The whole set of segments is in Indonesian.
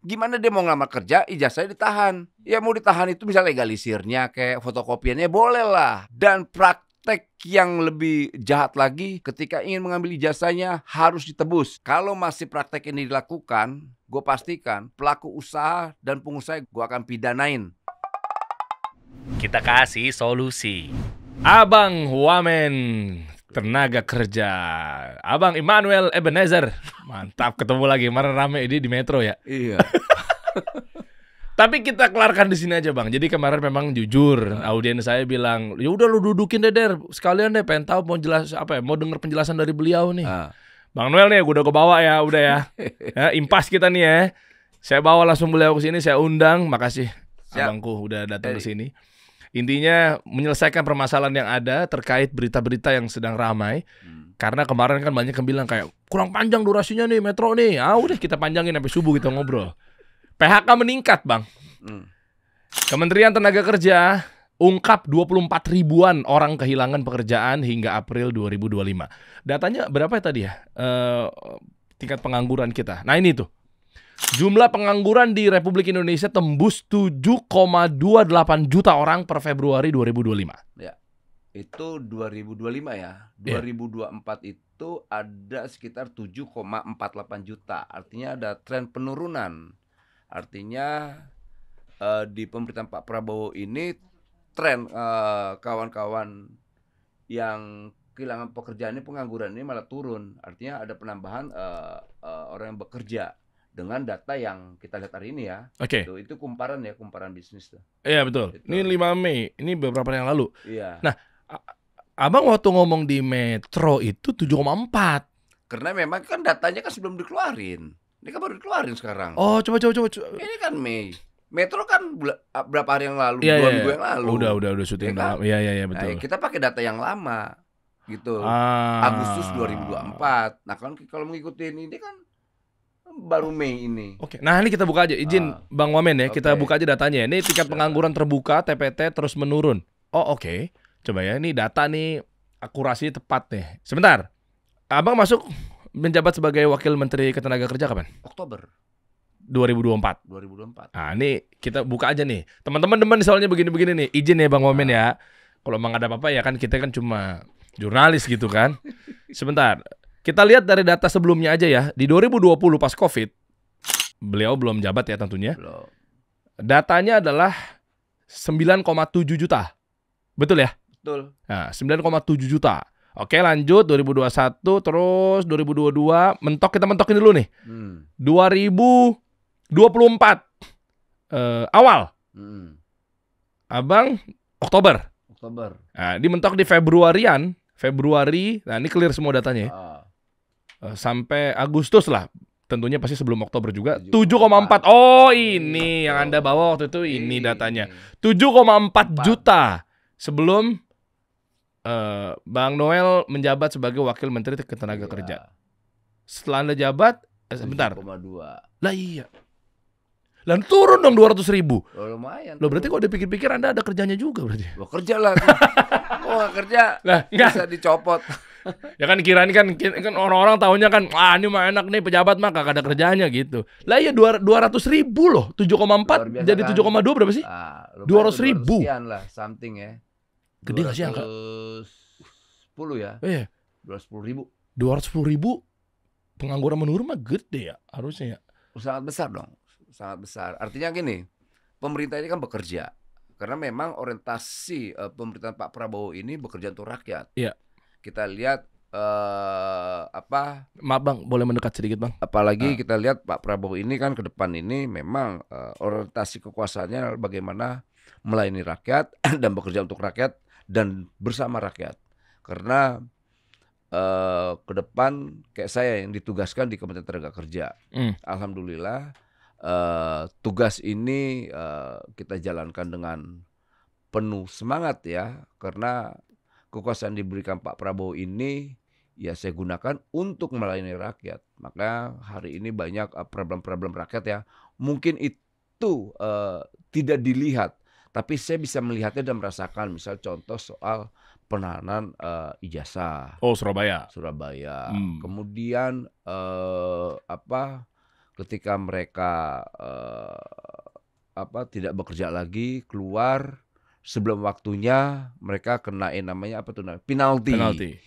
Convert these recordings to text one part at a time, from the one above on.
Gimana dia mau ngelamar kerja, ijazahnya ditahan. Ya mau ditahan itu bisa legalisirnya, kayak fotokopiannya boleh lah. Dan praktek yang lebih jahat lagi, ketika ingin mengambil ijazahnya harus ditebus. Kalau masih praktek ini dilakukan, gue pastikan pelaku usaha dan pengusaha gue akan pidanain. Kita kasih solusi. Abang Wamen tenaga kerja, Abang Immanuel Ebenezer. Mantap, ketemu lagi. Kemarin rame ini di Metro ya. Iya. Tapi kita kelarkan di sini aja Bang. Jadi kemarin memang jujur, audiens saya bilang, ya udah lu dudukin deh Der, sekalian deh pengen tahu mau jelas apa ya, mau denger penjelasan dari beliau nih. Bang Noel nih, gue udah kebawa ya, udah ya. Impas kita nih ya. Saya bawa langsung beliau ke sini, saya undang. Makasih abangku udah datang ke sini. Intinya menyelesaikan permasalahan yang ada terkait berita-berita yang sedang ramai. Karena kemarin kan banyak yang bilang kayak kurang panjang durasinya nih Metro nih. Udah kita panjangin sampai subuh kita ngobrol. PHK meningkat Bang. Kementerian Tenaga Kerja ungkap 24 ribuan orang kehilangan pekerjaan hingga April 2025. Datanya berapa ya tadi ya? Tingkat pengangguran kita. Nah ini tuh. Jumlah pengangguran di Republik Indonesia tembus 7,28 juta orang per Februari 2025. Ya, itu 2025 ya. 2024 itu ada sekitar 7,48 juta. Artinya ada tren penurunan. Artinya di pemerintahan Pak Prabowo ini tren kawan-kawan yang kehilangan pekerjaan ini, pengangguran ini malah turun. Artinya ada penambahan orang yang bekerja. Dengan data yang kita lihat hari ini ya. Oke. Itu kumparan ya, kumparan bisnis tuh. Iya betul. Ini 5 Mei, ini beberapa hari yang lalu. Iya. Nah, Abang waktu ngomong di Metro itu 7,4. Karena memang kan datanya kan sebelum dikeluarin. Ini kan baru dikeluarin sekarang. Oh, coba. Ini kan Mei. Metro kan berapa hari yang lalu, 2 minggu yang lalu. Udah syuting kan? Iya betul. Nah, kita pakai data yang lama gitu. Agustus 2024. Nah, kalau mengikuti ini kan baru Mei ini. Oke. Nah, ini kita buka aja. Izin Bang Wamen ya, kita buka aja datanya. Ini tingkat pengangguran terbuka TPT terus menurun. Oh, oke. Coba ya, ini data nih akurasi tepat nih. Sebentar. Abang masuk menjabat sebagai Wakil Menteri Ketenagakerjaan kapan? Oktober 2024. Nah, ini kita buka aja nih. Teman-teman demen soalnya begini-begini nih. Izin ya Bang Wamen ya. Kalau emang ada apa-apa ya kan kita kan cuma jurnalis gitu kan. Sebentar. Kita lihat dari data sebelumnya aja ya. Di 2020 pas Covid, beliau belum jabat ya tentunya. Belum. Datanya adalah 9,7 juta. Betul ya? Betul. Nah, 9,7 juta. Oke, lanjut 2021 terus 2022 kita mentokin dulu nih. 2024 awal. Abang Oktober. Nah, dimentok di Februari. Nah, ini clear semua datanya ya. Sampai Agustus lah. Tentunya pasti sebelum Oktober juga. 7,4. Oh, ini yang Anda bawa waktu itu, ini datanya. 7,4 juta sebelum Bang Noel menjabat sebagai Wakil Menteri Ketenagakerjaan. Setelah Anda jabat, sebentar. 7,2. Lah iya. Lah turun dong 200 ribu. Lumayan. Loh berarti kalau dipikir-pikir Anda ada kerjanya juga berarti. Wah, kerja lah. Nggak kerja. Lah, bisa dicopot. Ya kan kirain kan orang-orang taunya kan ini mah enak nih pejabat mah kagak ada kerjanya gitu. Lah iya 200 ribu loh. 7,4 jadi 7,2 berapa sih? 200 ribu. Sekian lah something ya. Gede gak sih angka? 10 ya. Iya. 210 ribu. 210 ribu pengangguran menurun mah gede ya harusnya ya. Sangat besar dong. Sangat besar. Artinya gini, pemerintah ini kan bekerja. Karena memang orientasi pemerintahan Pak Prabowo ini bekerja untuk rakyat. Iya. Kita lihat Maaf Bang, boleh mendekat sedikit Bang. Apalagi kita lihat Pak Prabowo ini kan ke depan ini memang orientasi kekuasaannya bagaimana melayani rakyat dan bekerja untuk rakyat dan bersama rakyat. Karena ke depan kayak saya yang ditugaskan di Kementerian Tenaga Kerja. Alhamdulillah tugas ini kita jalankan dengan penuh semangat ya, karena kekuasaan diberikan Pak Prabowo ini ya saya gunakan untuk melayani rakyat. Maka hari ini banyak problem-problem rakyat ya, mungkin itu tidak dilihat, tapi saya bisa melihatnya dan merasakan. Misal contoh soal penahanan ijazah. Oh, Surabaya. Kemudian ketika mereka tidak bekerja lagi, keluar sebelum waktunya, mereka kenain namanya apa tuh, penalti.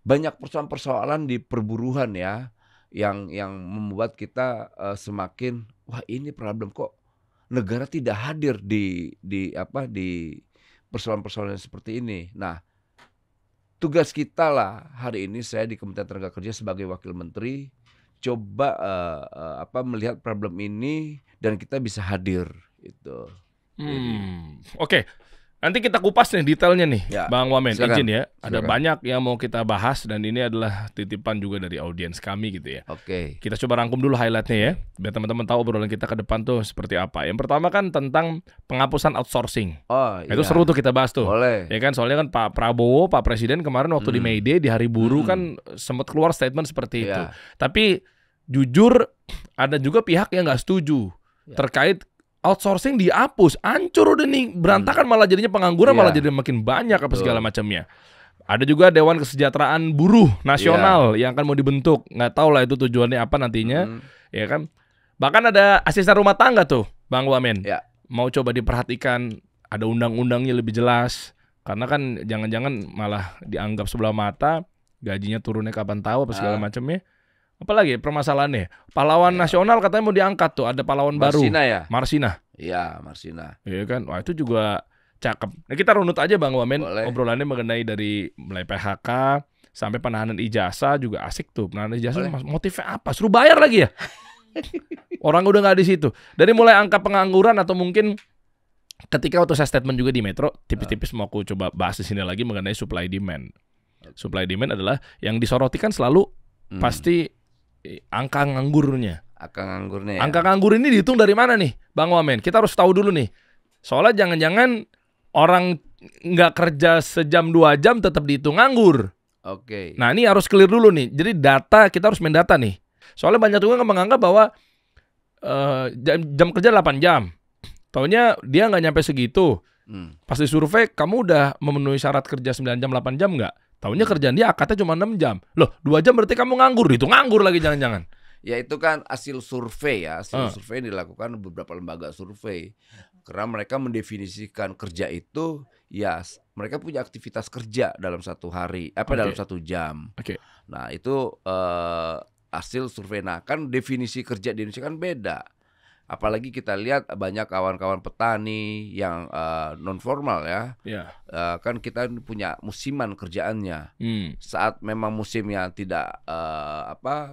Banyak persoalan-persoalan di perburuan ya, yang membuat kita semakin, wah ini problem kok negara tidak hadir di persoalan-persoalan seperti ini. Nah, tugas kita lah hari ini, saya di Kementerian Tenaga Kerja sebagai Wakil Menteri, coba melihat problem ini dan kita bisa hadir itu. Oke. Nanti kita kupas nih detailnya nih, Ya, Bang Wamen, silakan. izin ya. Ada Silakan. banyak yang mau kita bahas dan ini adalah titipan juga dari audiens kami gitu ya. Oke. Kita coba rangkum dulu highlightnya ya, biar teman-teman tahu obrolan kita ke depan tuh seperti apa. Yang pertama kan tentang penghapusan outsourcing. Oh, Itu seru tuh kita bahas tuh. Boleh. Ya kan, soalnya kan Pak Prabowo, Pak Presiden kemarin waktu di May Day, di Hari Buruh kan sempat keluar statement seperti itu. Tapi jujur ada juga pihak yang nggak setuju terkait outsourcing dihapus, hancur udah nih, berantakan malah jadinya pengangguran malah jadi makin banyak apa segala macamnya. Ada juga Dewan Kesejahteraan Buruh Nasional yang akan mau dibentuk, nggak tahu lah itu tujuannya apa nantinya, ya kan. Bahkan ada asisten rumah tangga tuh, Bang Wamen, mau coba diperhatikan, ada undang-undangnya lebih jelas, karena kan jangan-jangan malah dianggap sebelah mata, gajinya turunnya kapan tahu apa segala macamnya. Apalagi permasalahannya, pahlawan nasional katanya mau diangkat tuh, ada pahlawan baru. Marsina. Iya, Marsina. Iya kan, wah itu juga cakep. Nah kita runut aja Bang Wamen, obrolannya mengenai dari mulai PHK sampai penahanan ijazah juga asik tuh. Penahanan ijazah motifnya apa? Suruh bayar lagi ya? Orang udah nggak di situ. Dari mulai angka pengangguran atau mungkin ketika waktu saya statement juga di Metro, tipis-tipis mau aku coba bahas di sini lagi mengenai supply demand. Supply demand adalah yang disoroti kan selalu pasti angka nganggurnya. Angka nganggur ini dihitung dari mana nih, Bang Wamen? Kita harus tahu dulu nih. Soalnya jangan-jangan orang nggak kerja sejam 2 jam tetap dihitung nganggur. Oke. Nah ini harus clear dulu nih. Jadi data, kita harus main data nih. Soalnya banyak juga yang menganggap bahwa jam kerja 8 jam. Taunya dia nggak nyampe segitu. Pas disurvei, kamu udah memenuhi syarat kerja 9 jam, 8 jam nggak? Taunya kerjaan dia akadnya cuma 6 jam. Loh, 2 jam berarti kamu nganggur. Itu nganggur lagi jangan-jangan. Ya itu kan hasil survei ya. Hasil survei dilakukan beberapa lembaga survei. Karena mereka mendefinisikan kerja itu, ya mereka punya aktivitas kerja dalam satu hari, dalam 1 jam. Nah itu hasil survei. Nah kan definisi kerja di Indonesia kan beda. Apalagi kita lihat banyak kawan-kawan petani yang non formal ya. Kan kita punya musiman kerjaannya. Saat memang musimnya tidak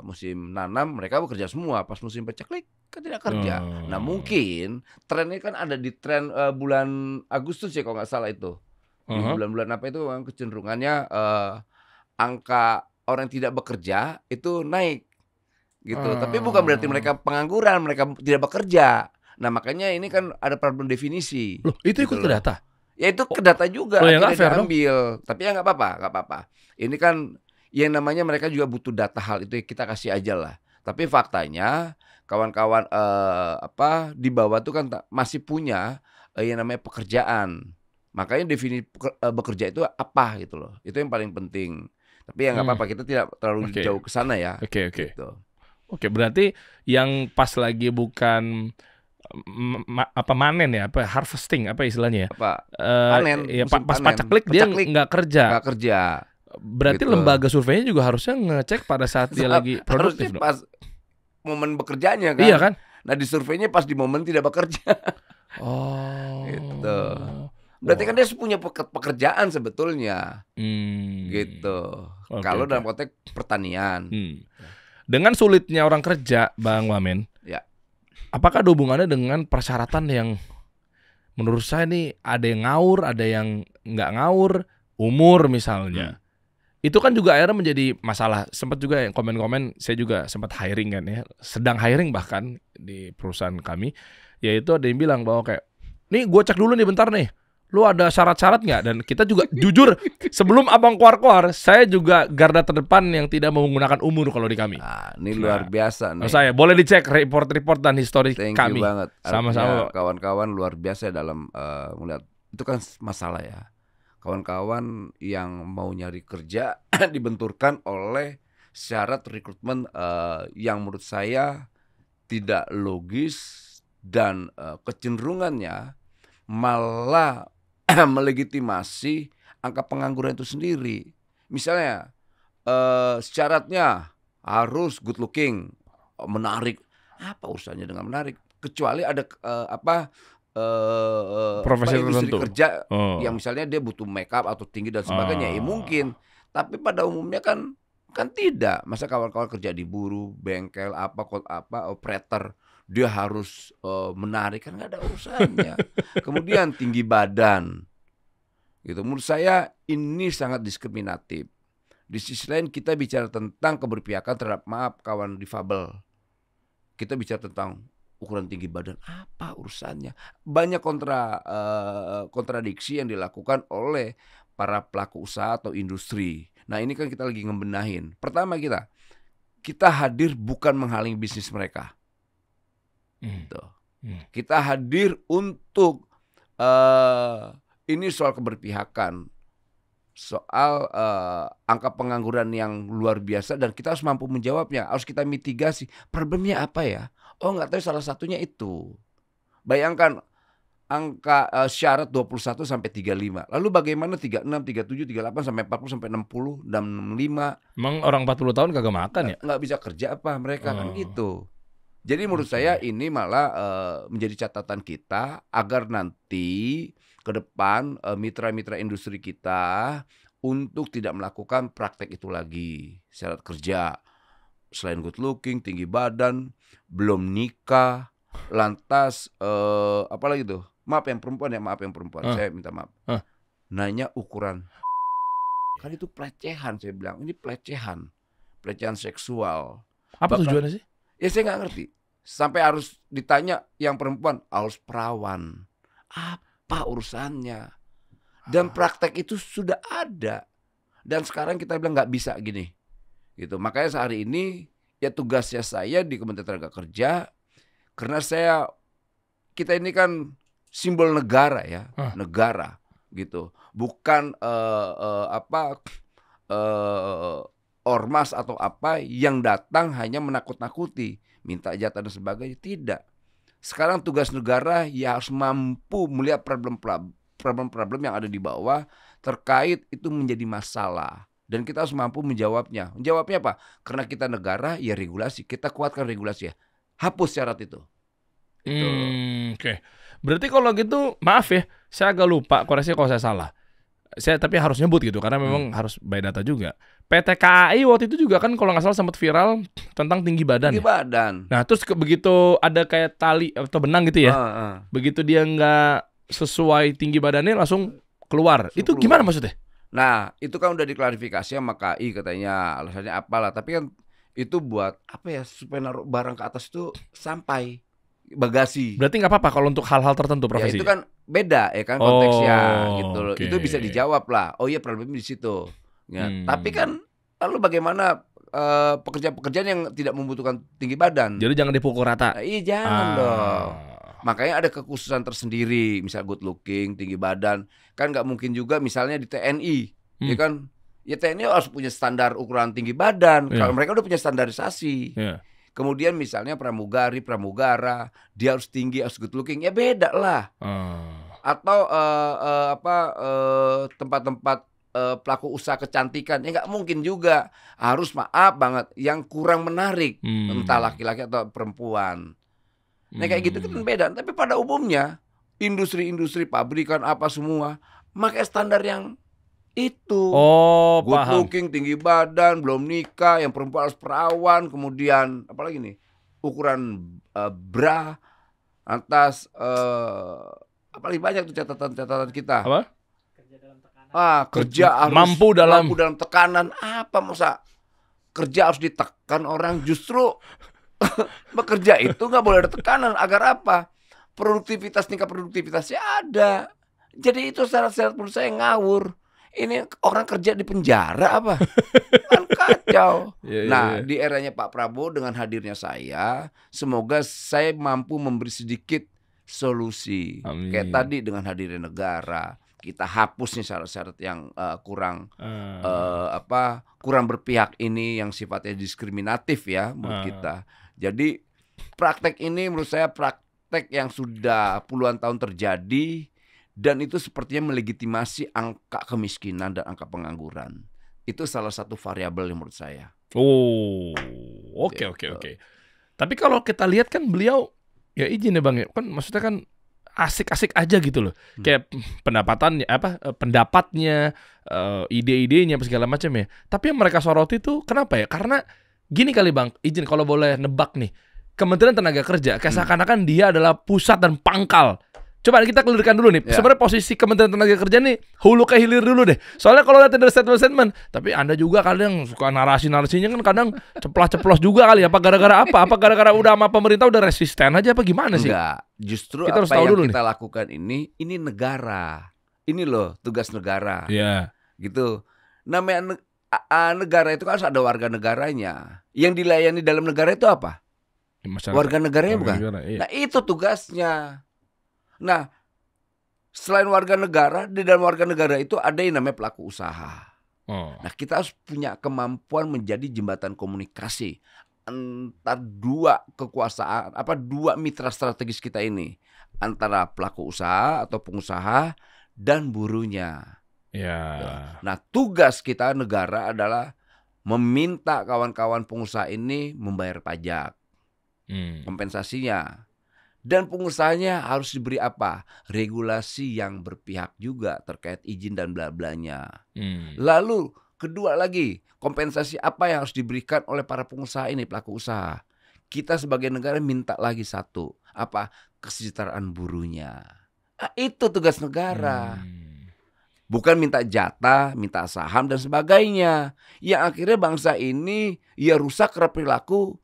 musim nanam, mereka bekerja semua. Pas musim paceklik kan tidak kerja. Nah mungkin trennya kan ada di tren bulan Agustus ya kalau nggak salah itu. Di bulan-bulan apa itu kecenderungannya angka orang yang tidak bekerja itu naik. Gitu. Tapi bukan berarti mereka pengangguran, mereka tidak bekerja. Nah makanya ini kan ada problem definisi. Loh, itu ikut ke data? Ya itu ke data juga, tidak diambil. Tapi ya nggak apa-apa. Ini kan yang namanya mereka juga butuh data, hal itu kita kasih aja lah. Tapi faktanya kawan-kawan di bawah tuh kan masih punya yang namanya pekerjaan. Makanya definisi bekerja itu apa gitu loh. Itu yang paling penting. Tapi ya nggak apa-apa, kita tidak terlalu jauh ke sana ya. Gitu. Oke, berarti yang pas lagi bukan manen ya, harvesting apa istilahnya ya? Panen. Ya, pas paceklik dia nggak kerja. Berarti gitu. Lembaga surveinya juga harusnya ngecek pada saat dia lagi produktif. Harusnya pas momen bekerjanya kan. Iya kan? Nah di surveinya pas di momen tidak bekerja. Gitu. Berarti kan dia punya pekerjaan sebetulnya. Gitu. Kalau dalam konteks pertanian. Dengan sulitnya orang kerja, Bang Wamen, apakah ada hubungannya dengan persyaratan yang menurut saya nih ada yang ngawur, ada yang nggak ngawur, umur misalnya. Itu kan juga akhirnya menjadi masalah. Sempat juga yang komen-komen, saya juga sempat hiring kan ya, sedang hiring bahkan di perusahaan kami, yaitu ada yang bilang bahwa kayak, nih gue cek dulu nih bentar nih, lu ada syarat-syarat nggak? Dan kita juga jujur sebelum abang keluar, saya juga garda terdepan yang tidak menggunakan umur kalau di kami. Ini luar biasa nih. Saya boleh dicek report dan histori kami. Banget. Sama-sama. Kawan-kawan luar biasa dalam melihat itu kan masalah ya. Kawan-kawan yang mau nyari kerja dibenturkan oleh syarat rekrutmen yang menurut saya tidak logis dan kecenderungannya malah melegitimasi angka pengangguran itu sendiri. Misalnya syaratnya harus good looking, menarik. Apa urusannya dengan menarik? Kecuali ada Profesi industri tertentu. kerja yang misalnya dia butuh make up atau tinggi dan sebagainya, ya mungkin. Tapi pada umumnya kan tidak. Masa kawan-kawan kerja di buruh, bengkel, operator, dia harus menarik, kan nggak ada urusannya. Kemudian tinggi badan, gitu. Menurut saya ini sangat diskriminatif. Di sisi lain kita bicara tentang keberpihakan terhadap kawan difabel. Kita bicara tentang ukuran tinggi badan, apa urusannya? Banyak kontradiksi yang dilakukan oleh para pelaku usaha atau industri. Nah ini kan kita lagi ngebenahin. Pertama kita hadir bukan menghalangi bisnis mereka. Kita hadir untuk ini soal keberpihakan, soal angka pengangguran yang luar biasa, dan kita harus mampu menjawabnya. Harus kita mitigasi. Problemnya apa ya? Oh nggak tahu, salah satunya itu. Bayangkan angka syarat 21 sampai 35. Lalu bagaimana 36, 37, 38 sampai 40 sampai 60 dan 65? Emang orang 40 tahun kagak makan ya? Nggak bisa kerja apa mereka kan gitu. Jadi menurut saya ini malah menjadi catatan kita agar nanti ke depan mitra-mitra industri kita untuk tidak melakukan praktek itu lagi. Syarat kerja selain good looking, tinggi badan, belum nikah, lantas apalagi tuh? Maaf yang perempuan, saya minta maaf. Nanya ukuran. Kan itu pelecehan, saya bilang. Ini pelecehan seksual. Apa tujuannya sih? Ya saya nggak ngerti. Sampai harus ditanya yang perempuan harus perawan. Apa urusannya? Dan praktek itu sudah ada. Dan sekarang kita bilang nggak bisa gini. Gitu. Makanya sehari ini ya tugasnya saya di Kementerian Tenaga Kerja, karena kita ini kan simbol negara ya, negara gitu. Bukan ormas atau apa yang datang hanya menakut-nakuti, minta jatah dan sebagainya. Tidak. Sekarang tugas negara ya harus mampu melihat problem-problem yang ada di bawah terkait itu menjadi masalah. Dan kita harus mampu menjawabnya. Menjawabnya apa? Karena kita negara, ya regulasi. Kita kuatkan regulasi ya. Hapus syarat itu. Oke. Berarti kalau gitu, maaf ya, saya agak lupa, koreksi kalau saya salah. Saya tapi harus nyebut gitu, karena memang harus by data juga. PT KAI waktu itu juga kan kalau nggak salah sempat viral tentang tinggi badan. Tinggi badan. Nah terus begitu ada kayak tali atau benang gitu ya, begitu dia nggak sesuai tinggi badannya langsung keluar. Itu gimana maksudnya? Nah itu kan udah diklarifikasi sama KAI, katanya alasannya apalah. Tapi kan itu buat apa ya, supaya naruh barang ke atas itu sampai bagasi. Berarti nggak apa-apa kalau untuk hal-hal tertentu profesi? Ya itu kan beda ya kan konteksnya gitu loh. Okay. Itu bisa dijawab lah. Oh iya problemnya di situ. Ya. Tapi kan lalu bagaimana pekerjaan-pekerjaan yang tidak membutuhkan tinggi badan? Jadi jangan dipukul rata. Nah, iya jangan dong. Makanya ada kekhususan tersendiri. Misal good looking, tinggi badan. Kan nggak mungkin juga misalnya di TNI, ya kan? Ya TNI harus punya standar ukuran tinggi badan. Kalau mereka udah punya standarisasi. Kemudian misalnya pramugara, dia harus tinggi, harus good looking, ya beda lah. Atau tempat-tempat pelaku usaha kecantikan, ya nggak mungkin juga harus, maaf banget, yang kurang menarik, entah laki-laki atau perempuan. Nah kayak gitu kan beda. Tapi pada umumnya industri-industri pabrikan apa semua pakai standar yang itu. Good looking, tinggi badan, belum nikah, yang perempuan harus perawan, kemudian apalagi nih, ukuran bra, atas apalagi banyak tuh catatan kita. Apa? Kerja harus mampu dalam tekanan. Apa masa kerja harus ditekan orang? Justru bekerja itu nggak boleh ada tekanan. Agar apa? Tingkat produktivitasnya ada. Jadi itu syarat-syarat menurut saya ngawur. Ini orang kerja di penjara apa? Kan kacau. Nah, di eranya Pak Prabowo dengan hadirnya saya, semoga saya mampu memberi sedikit solusi. Kayak tadi dengan hadirnya negara, kita hapus nih syarat-syarat yang kurang kurang berpihak ini, yang sifatnya diskriminatif ya menurut kita. Jadi praktek ini menurut saya praktek yang sudah puluhan tahun terjadi dan itu sepertinya melegitimasi angka kemiskinan dan angka pengangguran. Itu salah satu variabel yang menurut saya. Oh, oke. Tapi kalau kita lihat kan beliau ya izin ya Bang ya, kan maksudnya kan asik-asik aja gitu loh. Kayak pendapatnya, ide-idenya segala macam ya. Tapi yang mereka soroti tuh kenapa ya? Karena gini kali Bang, izin kalau boleh nebak nih. Kementerian Tenaga Kerja kayak seakan-akan dia adalah pusat dan pangkal. Coba kita clearkan dulu nih. Sebenarnya posisi Kementerian Tenaga Kerja nih hulu ke hilir dulu deh. Soalnya kalau lihat dari statement-statement, tapi Anda juga kadang suka narasi-narasinya kan kadang ceplas-ceplos juga kali. Apa gara-gara apa? Apa gara-gara udah sama pemerintah udah resisten aja apa gimana sih? Enggak, justru kita apa yang kita lakukan ini negara. Ini loh tugas negara. Iya. Gitu. Namanya negara itu kan harus ada warga negaranya. Yang dilayani dalam negara itu apa? Masyarakat. Warga negaranya bukan? Iya. Nah itu tugasnya. Nah selain warga negara, di dalam warga negara itu ada yang namanya pelaku usaha. Nah kita harus punya kemampuan menjadi jembatan komunikasi antar dua kekuasaan, dua mitra strategis kita ini, antara pelaku usaha atau pengusaha dan buruhnya. Ya. Nah tugas kita negara adalah meminta kawan-kawan pengusaha ini membayar pajak. Kompensasinya. Dan pengusahanya harus diberi apa? Regulasi yang berpihak juga terkait izin dan bla-blanya. Lalu kedua lagi, kompensasi apa yang harus diberikan oleh para pengusaha ini, pelaku usaha. Kita sebagai negara minta lagi satu, apa? Kesejahteraan buruhnya. Nah, itu tugas negara. Bukan minta jatah, minta saham dan sebagainya. Yang akhirnya bangsa ini ya rusak karena perilaku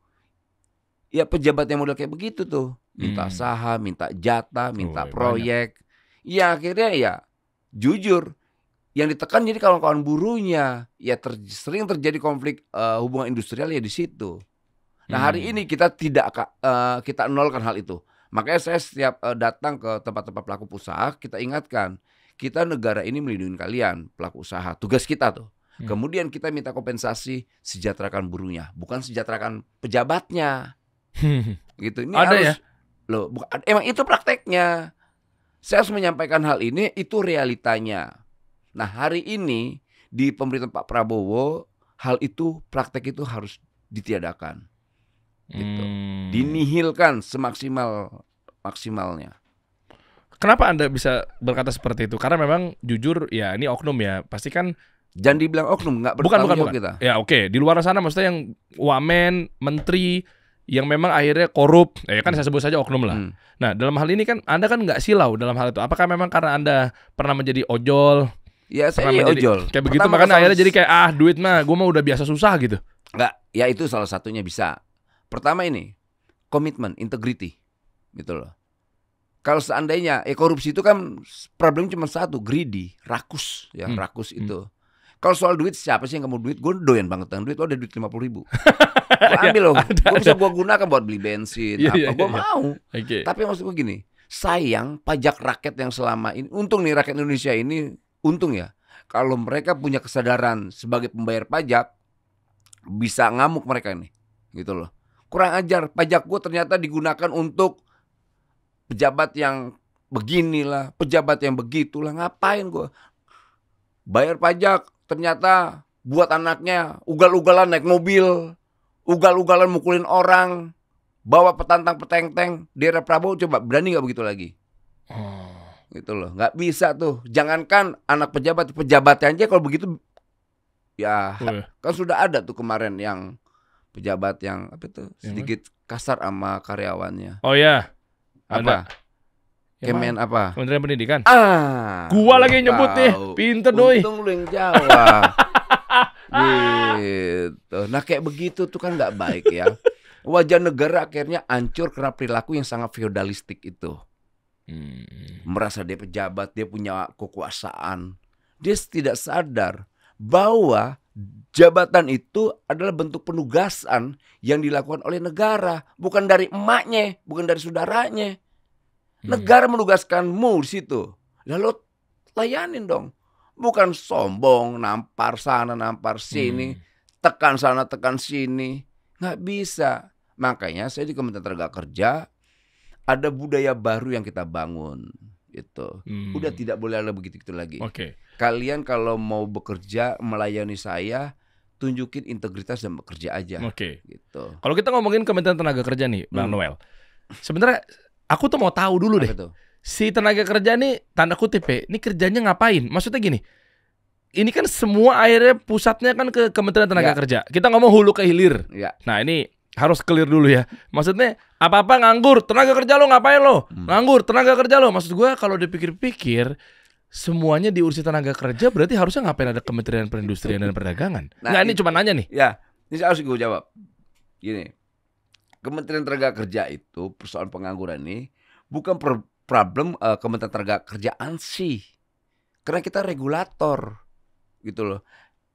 ya pejabat yang model kayak begitu tuh. Minta saham, minta jatah, minta proyek. Ya akhirnya ya jujur yang ditekan jadi kawan-kawan buruhnya. Ya sering terjadi konflik hubungan industrial ya di situ. Nah hari ini kita kita nolkan hal itu. Makanya saya setiap datang ke tempat-tempat pelaku usaha kita ingatkan. Kita negara ini melindungi kalian pelaku usaha. Tugas kita tuh. Kemudian kita minta kompensasi, sejahterakan buruhnya. Bukan sejahterakan pejabatnya. Gitu. Ini ada harus, ya? Loh, emang itu prakteknya. Saya harus menyampaikan hal ini, itu realitanya. Nah hari ini di pemerintahan Pak Prabowo, hal itu, praktek itu harus ditiadakan. Gitu. Dinihilkan maksimalnya. Kenapa Anda bisa berkata seperti itu? Karena memang jujur ya ini oknum ya. Pasti kan jangan dibilang oknum, nggak bertanggung jawab kita. Ya oke. Di luar sana maksudnya yang wamen, menteri yang memang akhirnya korup, kan saya sebut saja oknum lah. Nah dalam hal ini kan Anda kan nggak silau dalam hal itu. Apakah memang karena Anda pernah menjadi ojol? Ya saya ojol. Kayak begitu makanya akhirnya jadi kayak duit mah gue mah udah biasa susah gitu. Nggak, ya itu salah satunya bisa. Pertama ini komitmen, integrity, gitu loh. Kalau seandainya korupsi itu kan problem cuma satu, greedy, rakus ya, rakus itu. Kalau soal duit, siapa sih yang kamu duit? Gue doyan banget dengan duit. Lo ada duit 50.000, gue ambil loh. Gue bisa gue gunakan buat beli bensin, gue mau. Tapi maksud gue gini, sayang pajak rakyat yang selama ini, untung nih rakyat Indonesia ini, untung ya. Kalau mereka punya kesadaran sebagai pembayar pajak, bisa ngamuk mereka nih, gitu loh. Kurang ajar, pajak gue ternyata digunakan untuk pejabat yang beginilah, pejabat yang begitulah. Ngapain gue bayar pajak, ternyata buat anaknya ugal-ugalan naik mobil, ugal-ugalan mukulin orang, bawa petantang peteng-teng. Di era Prabowo coba berani nggak begitu lagi? Gitu loh, nggak bisa tuh. Jangankan anak pejabatnya aja kalau begitu ya kan sudah ada tuh kemarin yang pejabat yang sedikit kasar sama karyawannya. Oh ya. Apa? Kemen apa? Kementerian Pendidikan. Gua lagi nyebut nih, pinter doi. Untung lu yang jawab. Gitu. Nah kayak begitu tuh kan nggak baik ya. Wajah negara akhirnya hancur karena perilaku yang sangat feodalistik itu. Merasa dia pejabat, dia punya kekuasaan. Dia tidak sadar bahwa jabatan itu adalah bentuk penugasan yang dilakukan oleh negara, bukan dari emaknya, bukan dari saudaranya. Negara menugaskanmu di situ, lalu layanin dong, bukan sombong, nampar sana, nampar sini, tekan sana, tekan sini, nggak bisa. Makanya saya di Kementerian Tenaga Kerja ada budaya baru yang kita bangun gitu. Udah tidak boleh ada begitu-gitu lagi. Kalian kalau mau bekerja melayani saya, tunjukin integritas dan bekerja aja. Gitu. Kalau kita ngomongin Kementerian Tenaga Kerja nih, Bang Noel. Sebenarnya aku tuh mau tahu dulu deh. Si tenaga kerja nih tanda kutip ini kerjanya ngapain? Maksudnya gini. Ini kan semua akhirnya pusatnya kan ke Kementerian Tenaga Kerja. Kita ngomong hulu ke hilir. Nah, ini harus clear dulu ya. Maksudnya apa-apa nganggur, tenaga kerja lo ngapain lo? Nganggur, tenaga kerja lo. Maksud gue kalau dipikir-pikir semuanya diurusi tenaga kerja, berarti harusnya ngapain ada Kementerian Perindustrian dan Perdagangan? Nah, ini cuma nanya nih. Ya, ini harus gue jawab. Gini, Kementerian Tenaga Kerja itu persoalan pengangguran ini bukan problem Kementerian Tenaga Kerjaan sih. Karena kita regulator. Gitu loh.